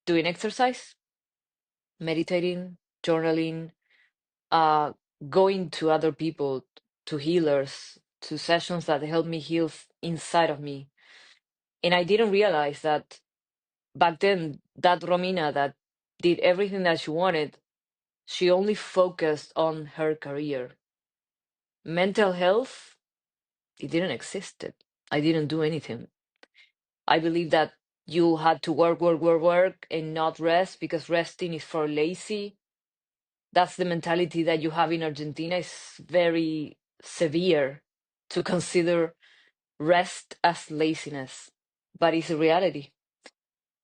doing exercise, meditating, journaling, uh, going to other people, to healers, to sessions that help me heal inside of me. And I didn't realize that back then, that Romina that did everything that she wanted, she only focused on her career. Mental health, it didn't exist. I didn't do anything. I believe that you had to work, work, work, work, and not rest, because resting is for lazy. That's the mentality that you have in Argentina. It's very severe to consider rest as laziness, but it's a reality.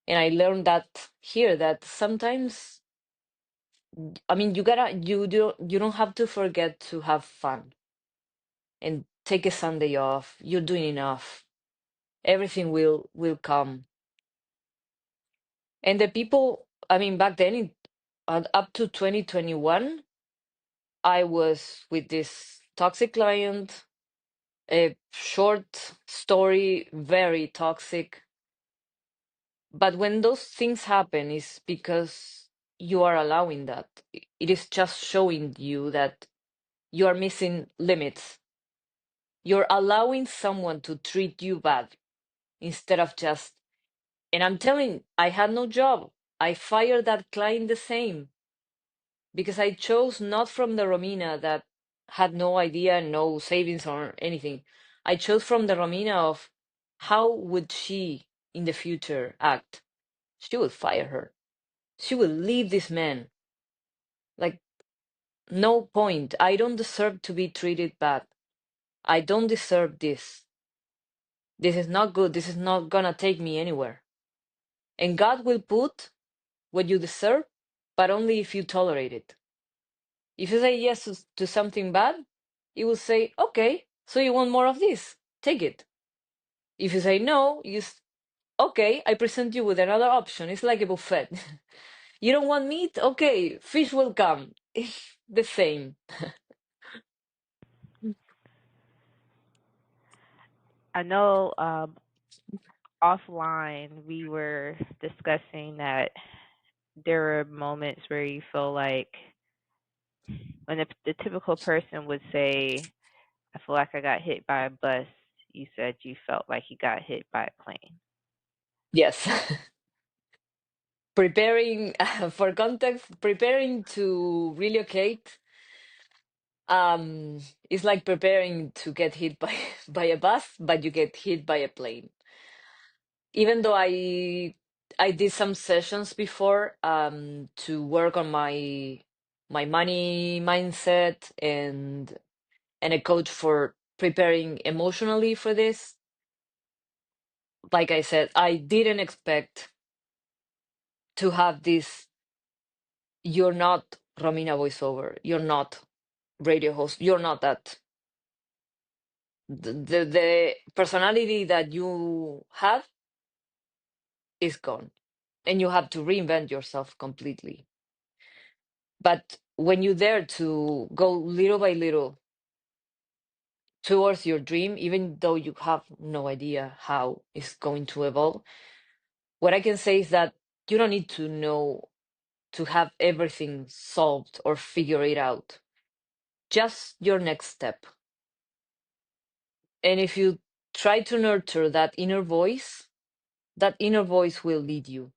And I learned that here, that sometimes, I mean, you don't have to forget to have fun and take a Sunday off. You're doing enough. Everything will come. And the people, I mean, back then, up to 2021, I was with this toxic client, a short story, very toxic. But when those things happen, it's because you are allowing that. It is just showing you that you are missing limits. You're allowing someone to treat you bad instead of just, and I'm telling, I had no job. I fired that client the same, because I chose not from the Romina that had no idea, no savings or anything. I chose from the Romina of how would she in the future act. She would fire her. She would leave this man. Like, no point. I don't deserve to be treated bad. I don't deserve this. This is not good. This is not gonna take me anywhere. And God will put what you deserve, but only if you tolerate it. If you say yes to something bad, it will say, okay, so you want more of this? Take it. If you say no, okay, I present you with another option. It's like a buffet. You don't want meat? Okay, fish will come. It's the same. I know offline we were discussing that there were moments where you feel like when the typical person would say, I feel like I got hit by a bus, you said you felt like you got hit by a plane. Yes. Preparing, for context, preparing to relocate is like preparing to get hit by by a bus, but you get hit by a plane. Even though I did some sessions before to work on my money mindset, and a coach for preparing emotionally for this. Like I said, I didn't expect to have this. You're not Romina voiceover. You're not radio host. You're not that. The personality that you have is gone, and you have to reinvent yourself completely. But when you dare to go little by little towards your dream, even though you have no idea how it's going to evolve, what I can say is that you don't need to know, to have everything solved or figure it out. Just your next step. And if you try to nurture that inner voice will lead you.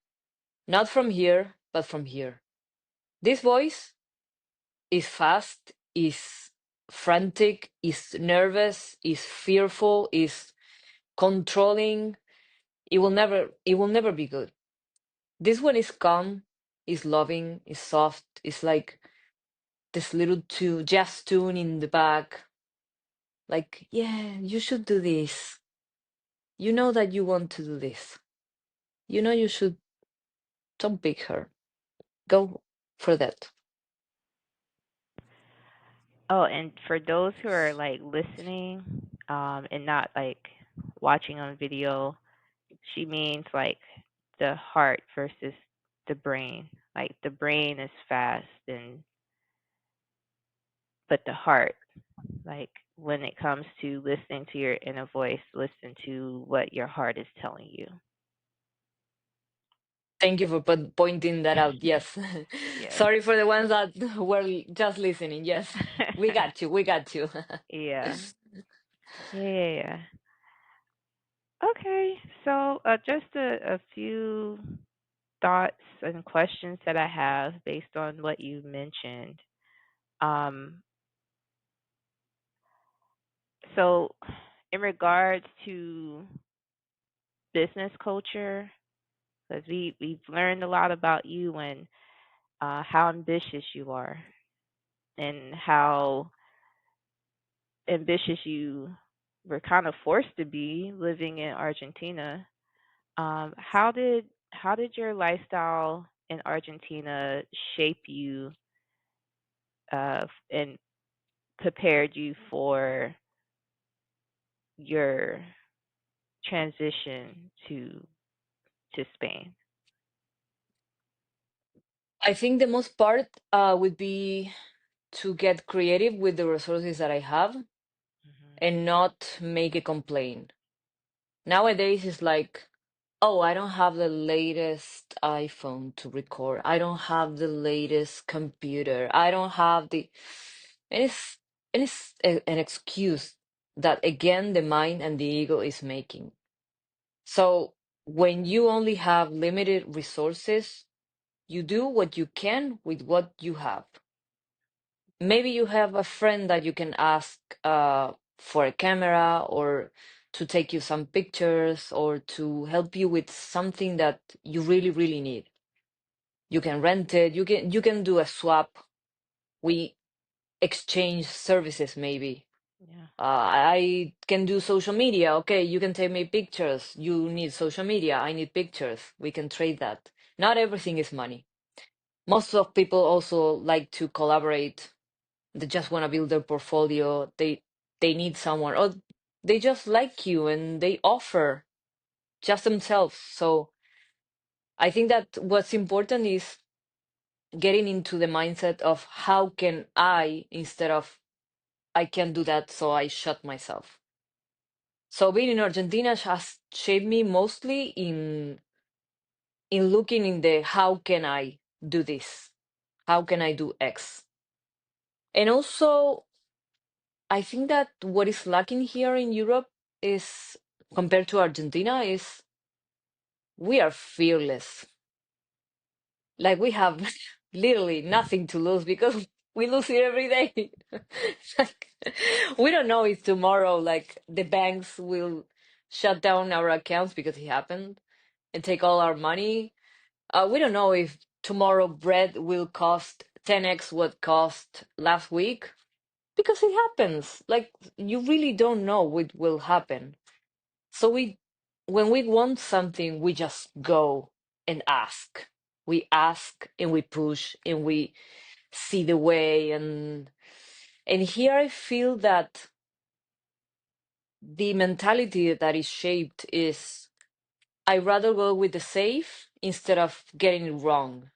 Not from here, but from here. This voice is fast, is frantic, is nervous, is fearful, is controlling. It will never be good. This one is calm, is loving, is soft, is like this little jazz tune in the back. Like, yeah, you should do this. You know that you want to do this. You know you should. Don't pick her. Go for that. Oh, and for those who are like listening, and not like watching on video, she means like the heart versus the brain. Like the brain is fast and but the heart, like when it comes to listening to your inner voice, listen to what your heart is telling you. Thank you for pointing that out. Yes. Yes. Sorry for the ones that were just listening. Yes. We got you. We got you. Yeah. Yeah, yeah, yeah. Okay. So, just a few thoughts and questions that I have based on what you mentioned. Um, so, in regards to business culture, because we've learned a lot about you and how ambitious you are, and how ambitious you were kind of forced to be living in Argentina. How did your lifestyle in Argentina shape you and prepared you for your transition to Spain? I think the most part would be to get creative with the resources that I have Hmm. and not make a complaint. Nowadays, it's like, oh, I don't have the latest iPhone to record. I don't have the latest computer. I don't have the. And an excuse that, again, the mind and the ego is making. So when you only have limited resources, you do what you can with what you have. Maybe you have a friend that you can ask for a camera or to take you some pictures or to help you with something that you really, really need. You can rent it. You can do a swap. We exchange services maybe. Yeah. I can do social media. Okay, you can take me pictures. You need social media. I need pictures. We can trade that. Not everything is money. Most of people also like to collaborate. They just want to build their portfolio. They need someone, or they just like you and they offer just themselves. So I think that what's important is getting into the mindset of how can I, instead of I can do that, so I shut myself. So being in Argentina has shaped me mostly in looking in the how can I do this? How can I do X? And also, I think that what is lacking here in Europe is, compared to Argentina, is we are fearless. Like we have literally nothing to lose because we lose it every day. Like, we don't know if tomorrow, like the banks will shut down our accounts because it happened and take all our money. We don't know if tomorrow bread will cost 10x what cost last week because it happens. Like you really don't know what will happen. So when we want something, we just go and ask. We ask and we push and we see the way, and here I feel that the mentality that is shaped is I rather go with the safe instead of getting it wrong.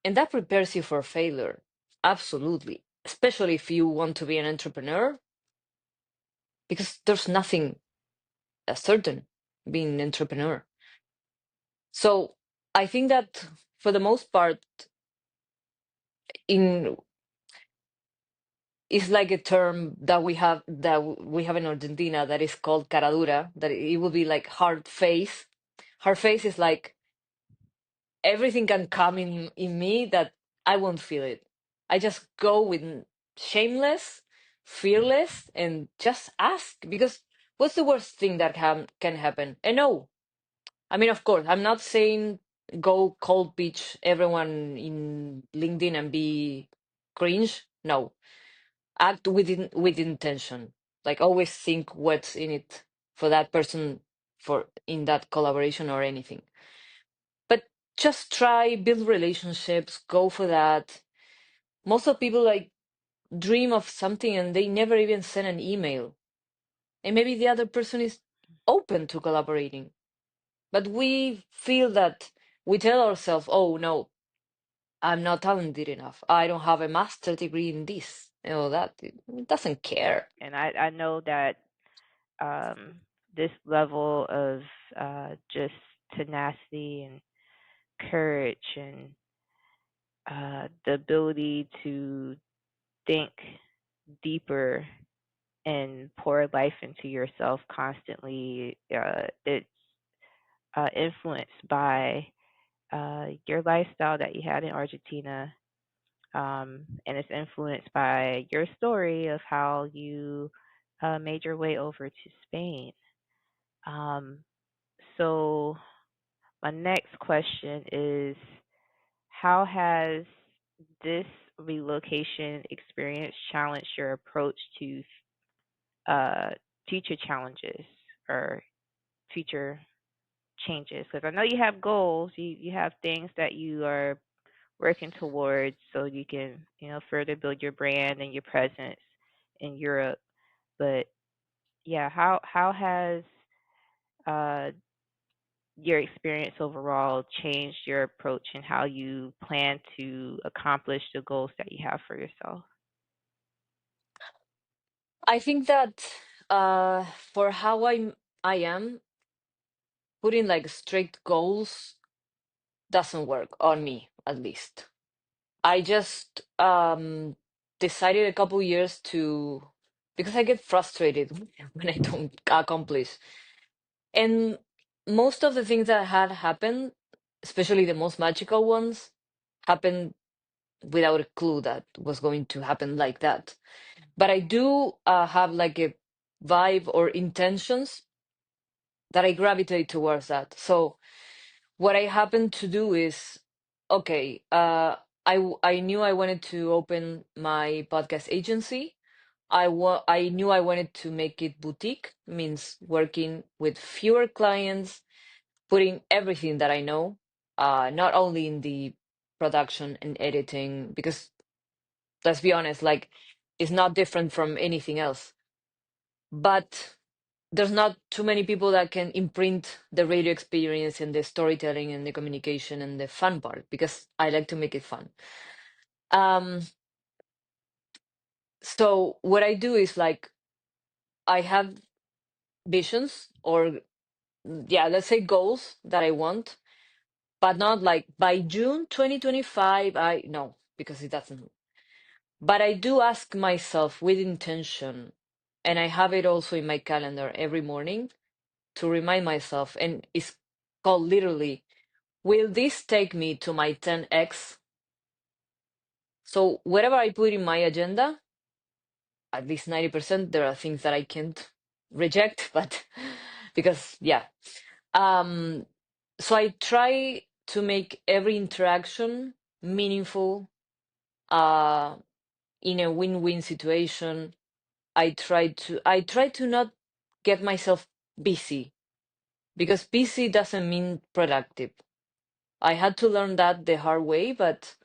And that prepares you for failure. Absolutely. Especially if you want to be an entrepreneur, because there's nothing certain being an entrepreneur. So I think that for the most part, in it's like a term that we have in Argentina that is called cara dura, that it will be like hard face. Hard face is like everything can come in me that I won't feel it. I just go with. shameless, fearless, and just ask, because what's the worst thing that can happen? And no, I mean, of course, I'm not saying go cold pitch everyone in LinkedIn and be cringe. No, act with intention. Like always think what's in it for that person, for in that collaboration or anything. But just try, build relationships, go for that. Most of people like dream of something and they never even send an email. And maybe the other person is open to collaborating. But we feel that we tell ourselves, oh no, I'm not talented enough. I don't have a master degree in this. You know, that it doesn't care. And I know that um, this level of just tenacity and courage and the ability to think deeper and pour life into yourself constantly, it's influenced by your lifestyle that you had in Argentina. And it's influenced by your story of how you made your way over to Spain. Um, so, my next question is, how has this relocation experience challenged your approach to uh, future challenges or future changes? Because I know you have goals, you have things that you are working towards, so you can further build your brand and your presence in Europe. But yeah, how has uh, your experience overall changed your approach and how you plan to accomplish the goals that you have for yourself? I think that for how I am, putting like strict goals doesn't work on me, at least. I just decided a couple years to, because I get frustrated when I don't accomplish. And most of the things that had happened, especially the most magical ones, happened without a clue that was going to happen like that. But I do have like a vibe or intentions that I gravitate towards that. So what I happened to do is, okay, I knew I wanted to open my podcast agency. I knew I wanted to make it boutique, means working with fewer clients, putting everything that I know, not only in the production and editing, because let's be honest, like it's not different from anything else. But there's not too many people that can imprint the radio experience and the storytelling and the communication and the fun part, because I like to make it fun. Um, so what I do is like I have visions or yeah, let's say goals that I want, but not like by June 2025. I no, because it doesn't. But I do ask myself with intention, and I have it also in my calendar every morning to remind myself, and it's called literally, will this take me to my 10x? So whatever I put in my agenda, at least 90%, there are things that I can't reject, but because yeah. Um, so I try to make every interaction meaningful, uh, in a win-win situation. I try to not get myself busy, because busy doesn't mean productive. I had to learn that the hard way, but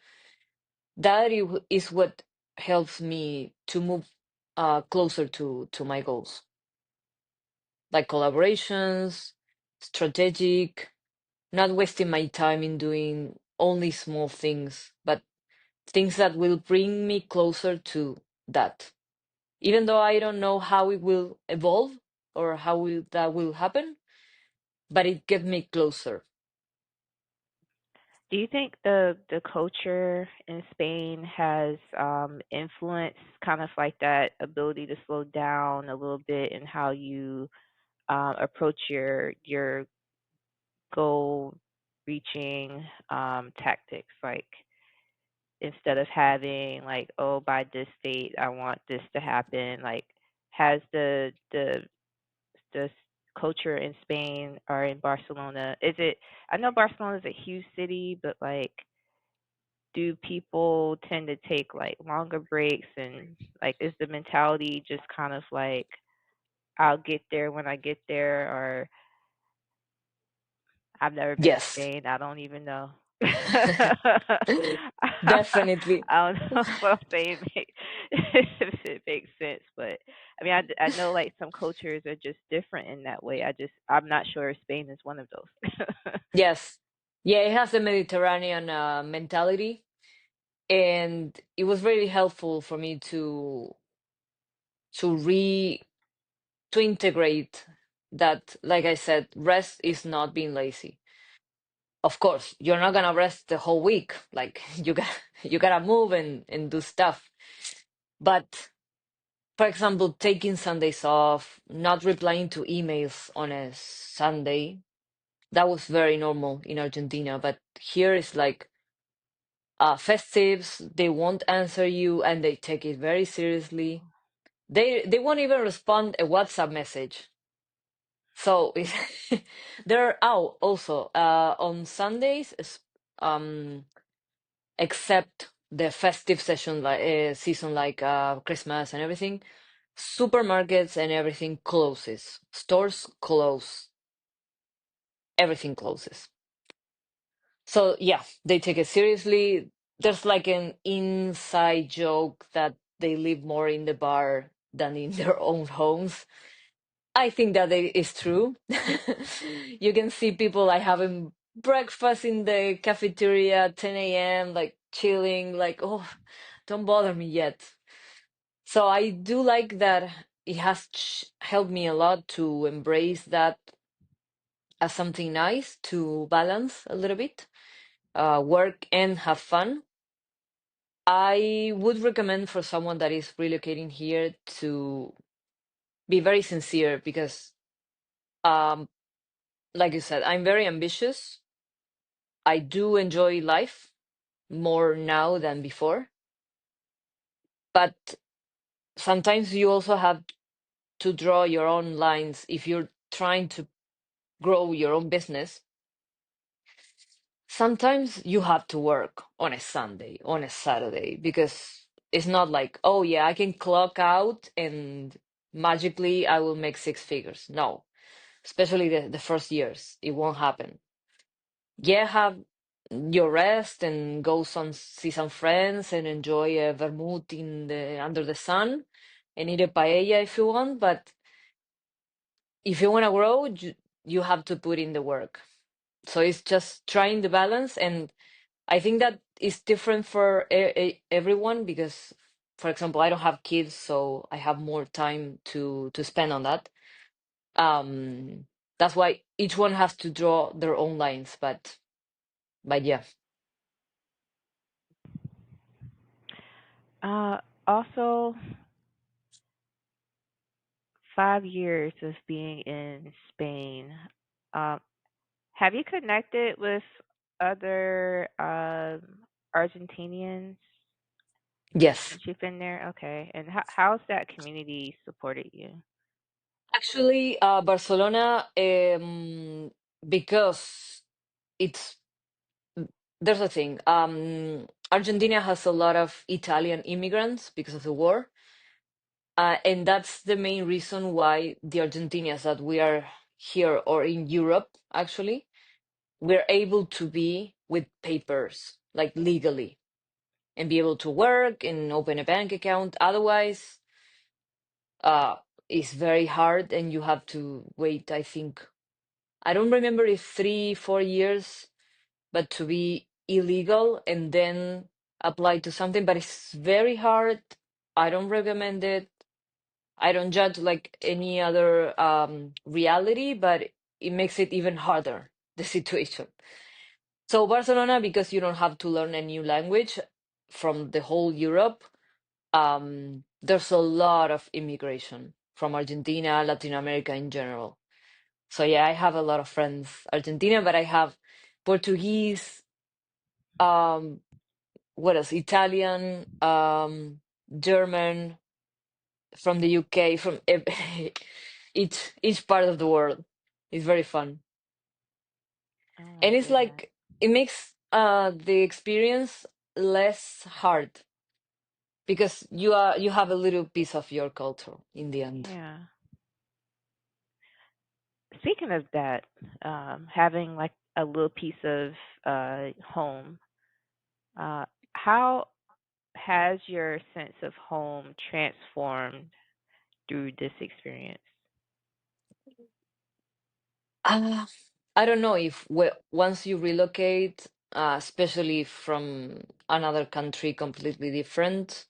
is what helps me to move closer to my goals, like collaborations, strategic, not wasting my time in doing only small things, but things that will bring me closer to that. Even though I don't know how it will evolve or that will happen, but it gets me closer. Do you think the culture in Spain has influenced kind of like that ability to slow down a little bit in how you approach your goal reaching tactics? Like, instead of having like, oh, by this date I want this to happen, like has the culture in Spain or in Barcelona, is it, I know Barcelona is a huge city, but like do people tend to take like longer breaks, and like is the mentality just kind of like I'll get there when I get there, or I've never been to Yes. Spain. I don't even know. Definitely. I don't know if I'm saying if it makes sense, but I mean, I know like some cultures are just different in that way. I'm not sure if Spain is one of those. Yes. Yeah, it has the Mediterranean mentality, and it was really helpful for me to re to integrate that, like I said, rest is not being lazy. Of course, you're not gonna rest the whole week. Like you gotta move and do stuff. But for example, taking Sundays off, not replying to emails on a Sunday, that was very normal in Argentina. But here it's like festives, they won't answer you and they take it very seriously. They won't even respond a WhatsApp message. So there are also on Sundays, um, except the festive session like season like Christmas and everything, supermarkets and everything closes. Stores close. Everything closes. So yeah, they take it seriously. There's like an inside joke that they live more in the bar than in their own homes. I think that it is true. You can see people like having breakfast in the cafeteria at 10 a.m., like chilling, like, oh, don't bother me yet. So I do like that it has helped me a lot to embrace that as something nice to balance a little bit, work and have fun. I would recommend for someone that is relocating here to be very sincere because, um, like you said, I'm very ambitious. I do enjoy life more now than before, but sometimes you also have to draw your own lines if you're trying to grow your own business. Sometimes you have to work on a Sunday, on a Saturday, because it's not like, oh yeah, I can clock out and magically I will make six figures. No, especially the first years, it won't happen. Yeah, have your rest and go see some friends and enjoy a vermouth in the under the sun and eat a paella if you want. But if you want to grow, you have to put in the work. So it's just trying the balance, and I think that is different for everyone because, for example, I don't have kids, so I have more time to spend on that. Um, that's why each one has to draw their own lines. But yeah. Also, 5 years of being in Spain. Um, have you connected with other Argentinians Yes. since you've been there? Okay, and how's that community supported you? Actually, Barcelona, because it's there's a thing. Argentina has a lot of Italian immigrants because of the war, and that's the main reason why the Argentinians that we are here or in Europe, actually, we're able to be with papers, like legally, and be able to work and open a bank account. Otherwise, uh, it's very hard, and you have to wait, I think, I don't remember if 3, 4 years, but to be illegal and then apply to something, but it's very hard. I don't recommend it. I don't judge like any other reality, but it makes it even harder, the situation. So Barcelona, because you don't have to learn a new language from the whole Europe, there's a lot of immigration from Argentina, Latin America in general. So yeah, I have a lot of friends Argentina, but I have Portuguese, um, what else? Italian, German, from the UK, from each part of the world. It's very fun. Oh my And it's goodness. like it makes the experience less hard because you have a little piece of your culture in the end. Yeah. Speaking of that, having like a little piece of home, how has your sense of home transformed through this experience? Uh, I don't know if once you relocate, especially from another country completely different,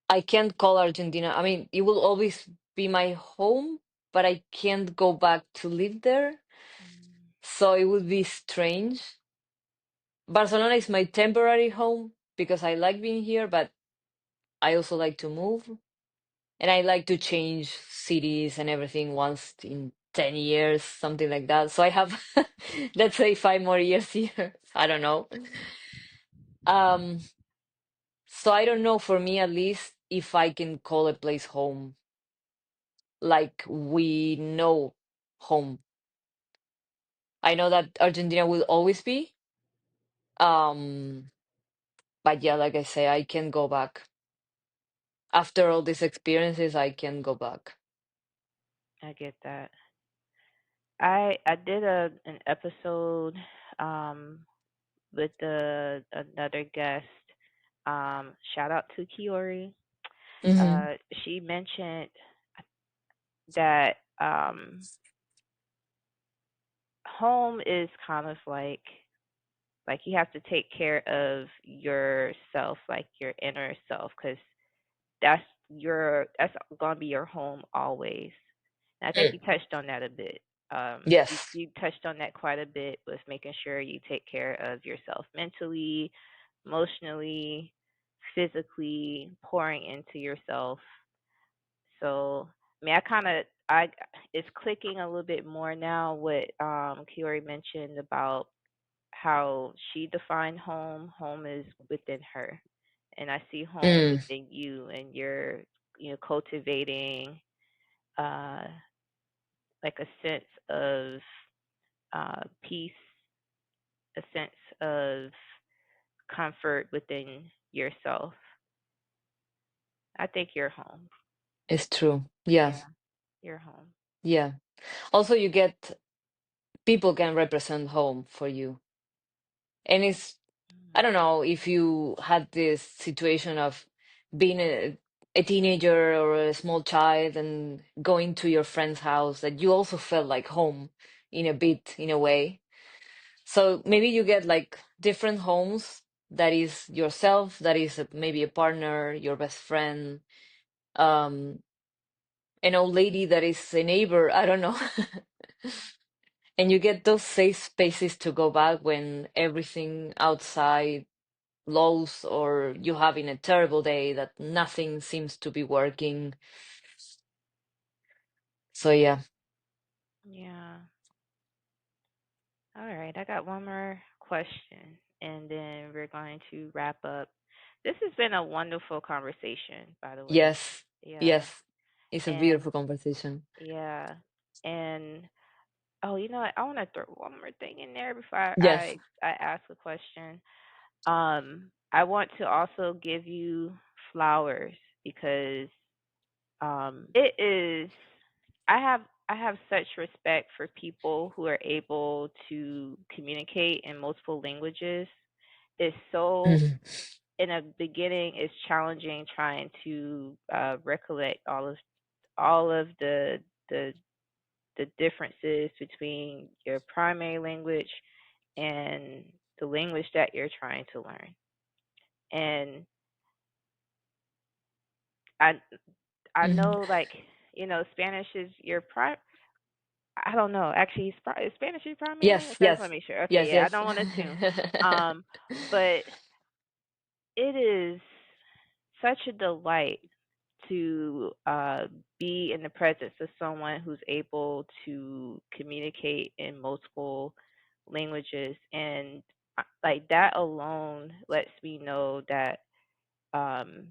I can't call Argentina. I mean, it will always be my home, but I can't go back to live there. Mm. So it would be strange. Barcelona is my temporary home because I like being here, but I also like to move. And I like to change cities and everything once in 10 years, something like that. So I have, let's say, 5 more years here. I don't know. Um, so I don't know, for me at least, if I can call a place home like we know home. I know that Argentina will always be. Um, but yeah, like I say, I can go back. After all these experiences, I can go back. I get that. I did an episode um with another guest. Shout out to Kiori. Hmm. Uh, she mentioned that home is kind of like you have to take care of yourself, like your inner self, because that's that's gonna be your home always. And I think Mm. you touched on that a bit. Yes, You touched on that quite a bit with making sure you take care of yourself mentally, emotionally, physically, pouring into yourself. So, I mean, I it's clicking a little bit more now what Kiori mentioned about how she defined home. Home is within her, and I see home mm, within you, and you're cultivating uh like a sense of peace, a sense of comfort within yourself. I think you're home. it's true. Yeah, Yeah, you're home. yeah. Also, you get people can represent home for you. And it's, I don't know if you had this situation of being a teenager or a small child and going to your friend's house that you also felt like home in a bit, in a way. So maybe you get like different homes that is yourself, that is maybe a partner, your best friend, um, an old lady that is a neighbor, I don't know. And you get those safe spaces to go back when everything outside lows or you having a terrible day that nothing seems to be working. So yeah. Yeah. All right, I got one more question, and then we're going to wrap up. This has been a wonderful conversation, by the way. Yes. Yeah, Yes. It's a and beautiful conversation. yeah, and oh, you know what? I want to throw one more thing in there before Yes. I ask a question. I want to also give you flowers because it is. I have such respect for people who are able to communicate in multiple languages. It's so Mhm. in the beginning it's challenging trying to recollect all of the the differences between your primary language and the language that you're trying to learn. And I I Mhm. know like Spanish is your I don't know. Actually, is Spanish your primary? Yes, Okay, I just want yes. to make sure. Okay, Yes, yeah, I yes. don't want to assume. Um, but it is such a delight to be in the presence of someone who's able to communicate in multiple languages. And like that alone lets me know that um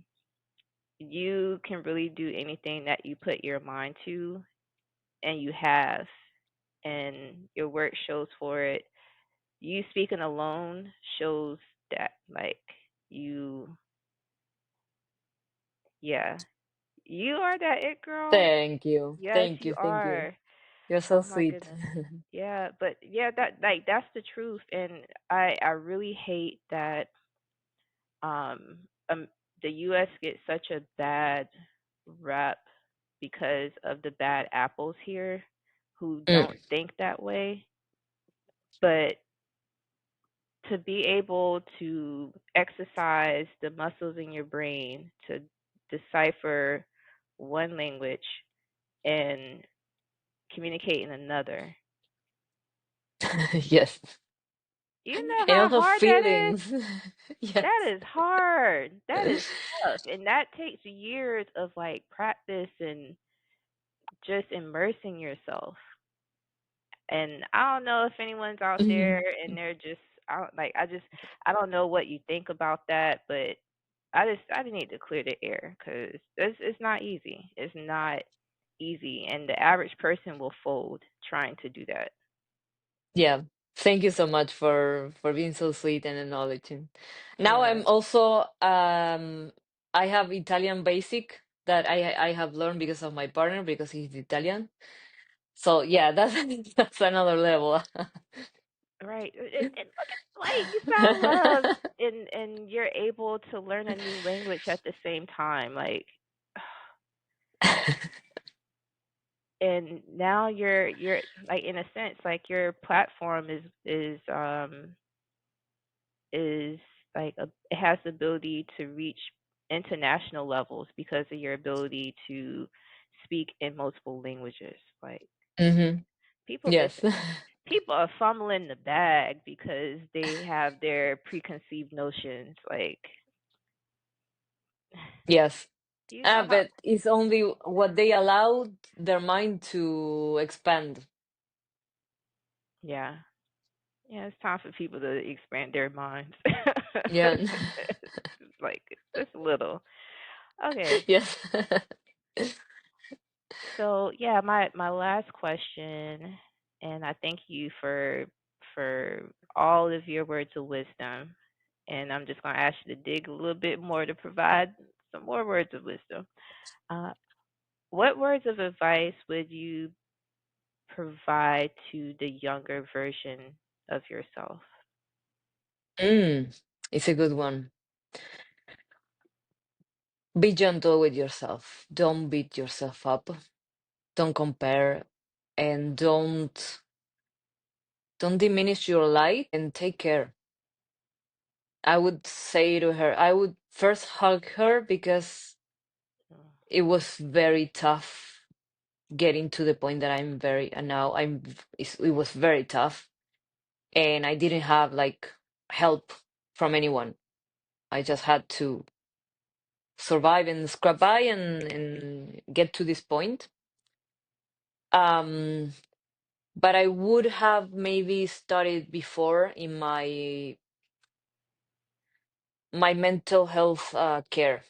you can really do anything that you put your mind to, and you have, and your work shows for it. You speaking alone shows that, like, you, yeah, you are that it girl. Thank you. Yes, Thank you you. Thank you. are. You're so Oh my sweet. goodness. Yeah, but yeah, that, like, that's the truth, and I really hate that um um the US gets such a bad rep because of the bad apples here who Mm. don't think that way. But to be able to exercise the muscles in your brain to decipher one language and communicate in another, Yes. you know And how also hard that is? feelings. Yes. That is hard. That is tough. And that takes years of like practice and just immersing yourself. And I don't know if anyone's out there and they're just out, like, I don't know what you think about that, but I just need to clear the air because it's not easy. It's not easy, and the average person will fold trying to do that. Yeah. Thank you so much for being so sweet and acknowledging. Now Yeah. I'm also I have Italian basic that I have learned because of my partner because he's Italian. So yeah, that's that's another level. Right. And look at the way you sound loved, and you're able to learn a new language at the same time. Like, and now you're like, in a sense, like, your platform is like it has the ability to reach international levels because of your ability to speak in multiple languages. Like, Hmm. people Yes. listen. People are fumbling the bag because they have their preconceived notions. Like, Yes. do you know how? But it's only what they allowed their mind to expand. Yeah, yeah. It's time for people to expand their minds. Yeah. Like, just a little. Okay. Yes. So yeah, my last question, and I thank you for all of your words of wisdom. And I'm just gonna ask you to dig a little bit more to provide some more words of wisdom. Uh, what words of advice would you provide to the younger version of yourself? Mm, it's a good one. Be gentle with yourself. Don't beat yourself up. Don't compare and don't diminish your light and take care. I would say to her, I would first hug her because it was very tough getting to the point that I'm very and now it was very tough and I didn't have like help from anyone. I just had to survive and scrap by and get to this point. Um, but I would have maybe started before in my mental health care.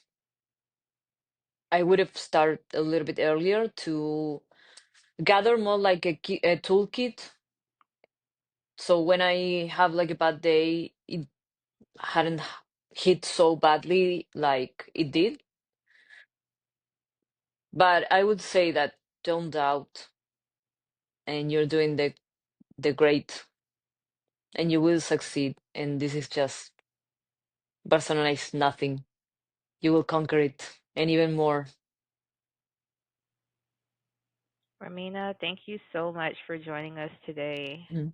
I would have started a little bit earlier to gather more like a toolkit. So when I have like a bad day, it hadn't hit so badly like it did. But I would say that don't doubt, and you're doing the great, and you will succeed. And this is just personalized nothing. You will conquer it, and even more. Romina, thank you so much for joining us today. Mhm.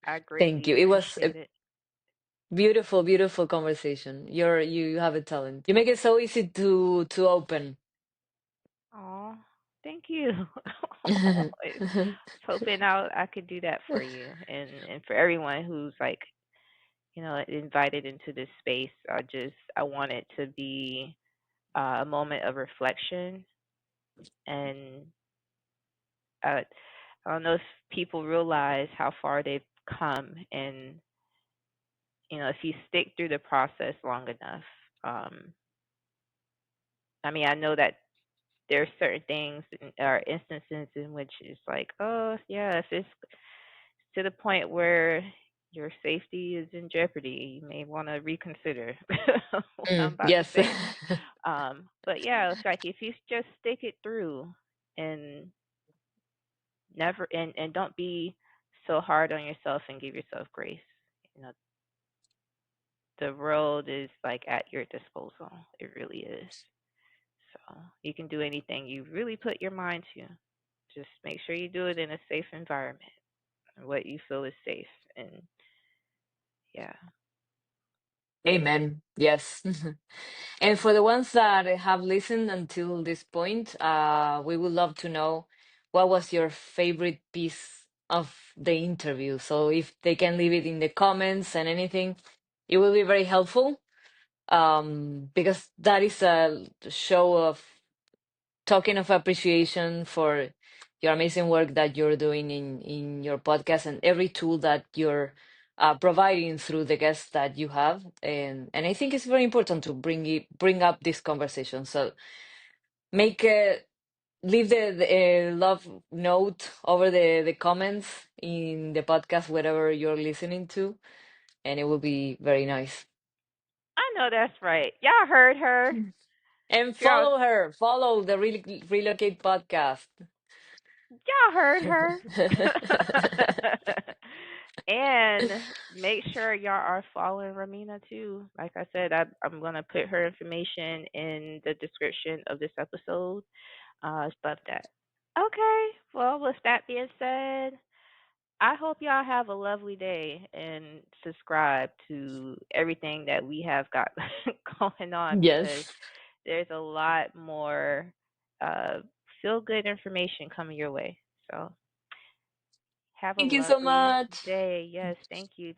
I Thank greatly you. It was a appreciate it. beautiful, beautiful conversation. You have a talent. You make it so easy to open. Oh, thank you. I was hoping I could do that for you, and for everyone who's, like, invited into this space. I want it to be a moment of reflection, and I don't know if people realize how far they've come, and if you stick through the process long enough, I mean, I know that there are certain things or instances in which it's like, oh yeah, if it's to the point where your safety is in jeopardy, you may want to reconsider what I'm about to Yes. say. But yeah, it's like if you just stick it through and never and don't be so hard on yourself and give yourself grace. You know, the world is like at your disposal. It really is. So you can do anything you really put your mind to. Just make sure you do it in a safe environment, what you feel is safe. And yeah, Amen. Yes. And for the ones that have listened until this point, we would love to know what was your favorite piece of the interview. So if they can leave it in the comments and anything, it will be very helpful. Because that is a show of token of appreciation for your amazing work that you're doing in your podcast and every tool that you're providing through the guests that you have, and I think it's very important to bring up this conversation. So make leave the love note over the comments in the podcast, whatever you're listening to, and it will be very nice. I know that's right. Y'all heard her. And Y'all, follow her, follow the Relocate podcast. y'all heard her. And make sure y'all are following Romina too. Like I said, I'm gonna put her information in the description of this episode. Stuff that. Okay. Well, with that being said, I hope y'all have a lovely day and subscribe to everything that we have got going on because Yes. there's a lot more uh, feel good information coming your way. So have a Thank you so lovely much. day. Yes, thank you.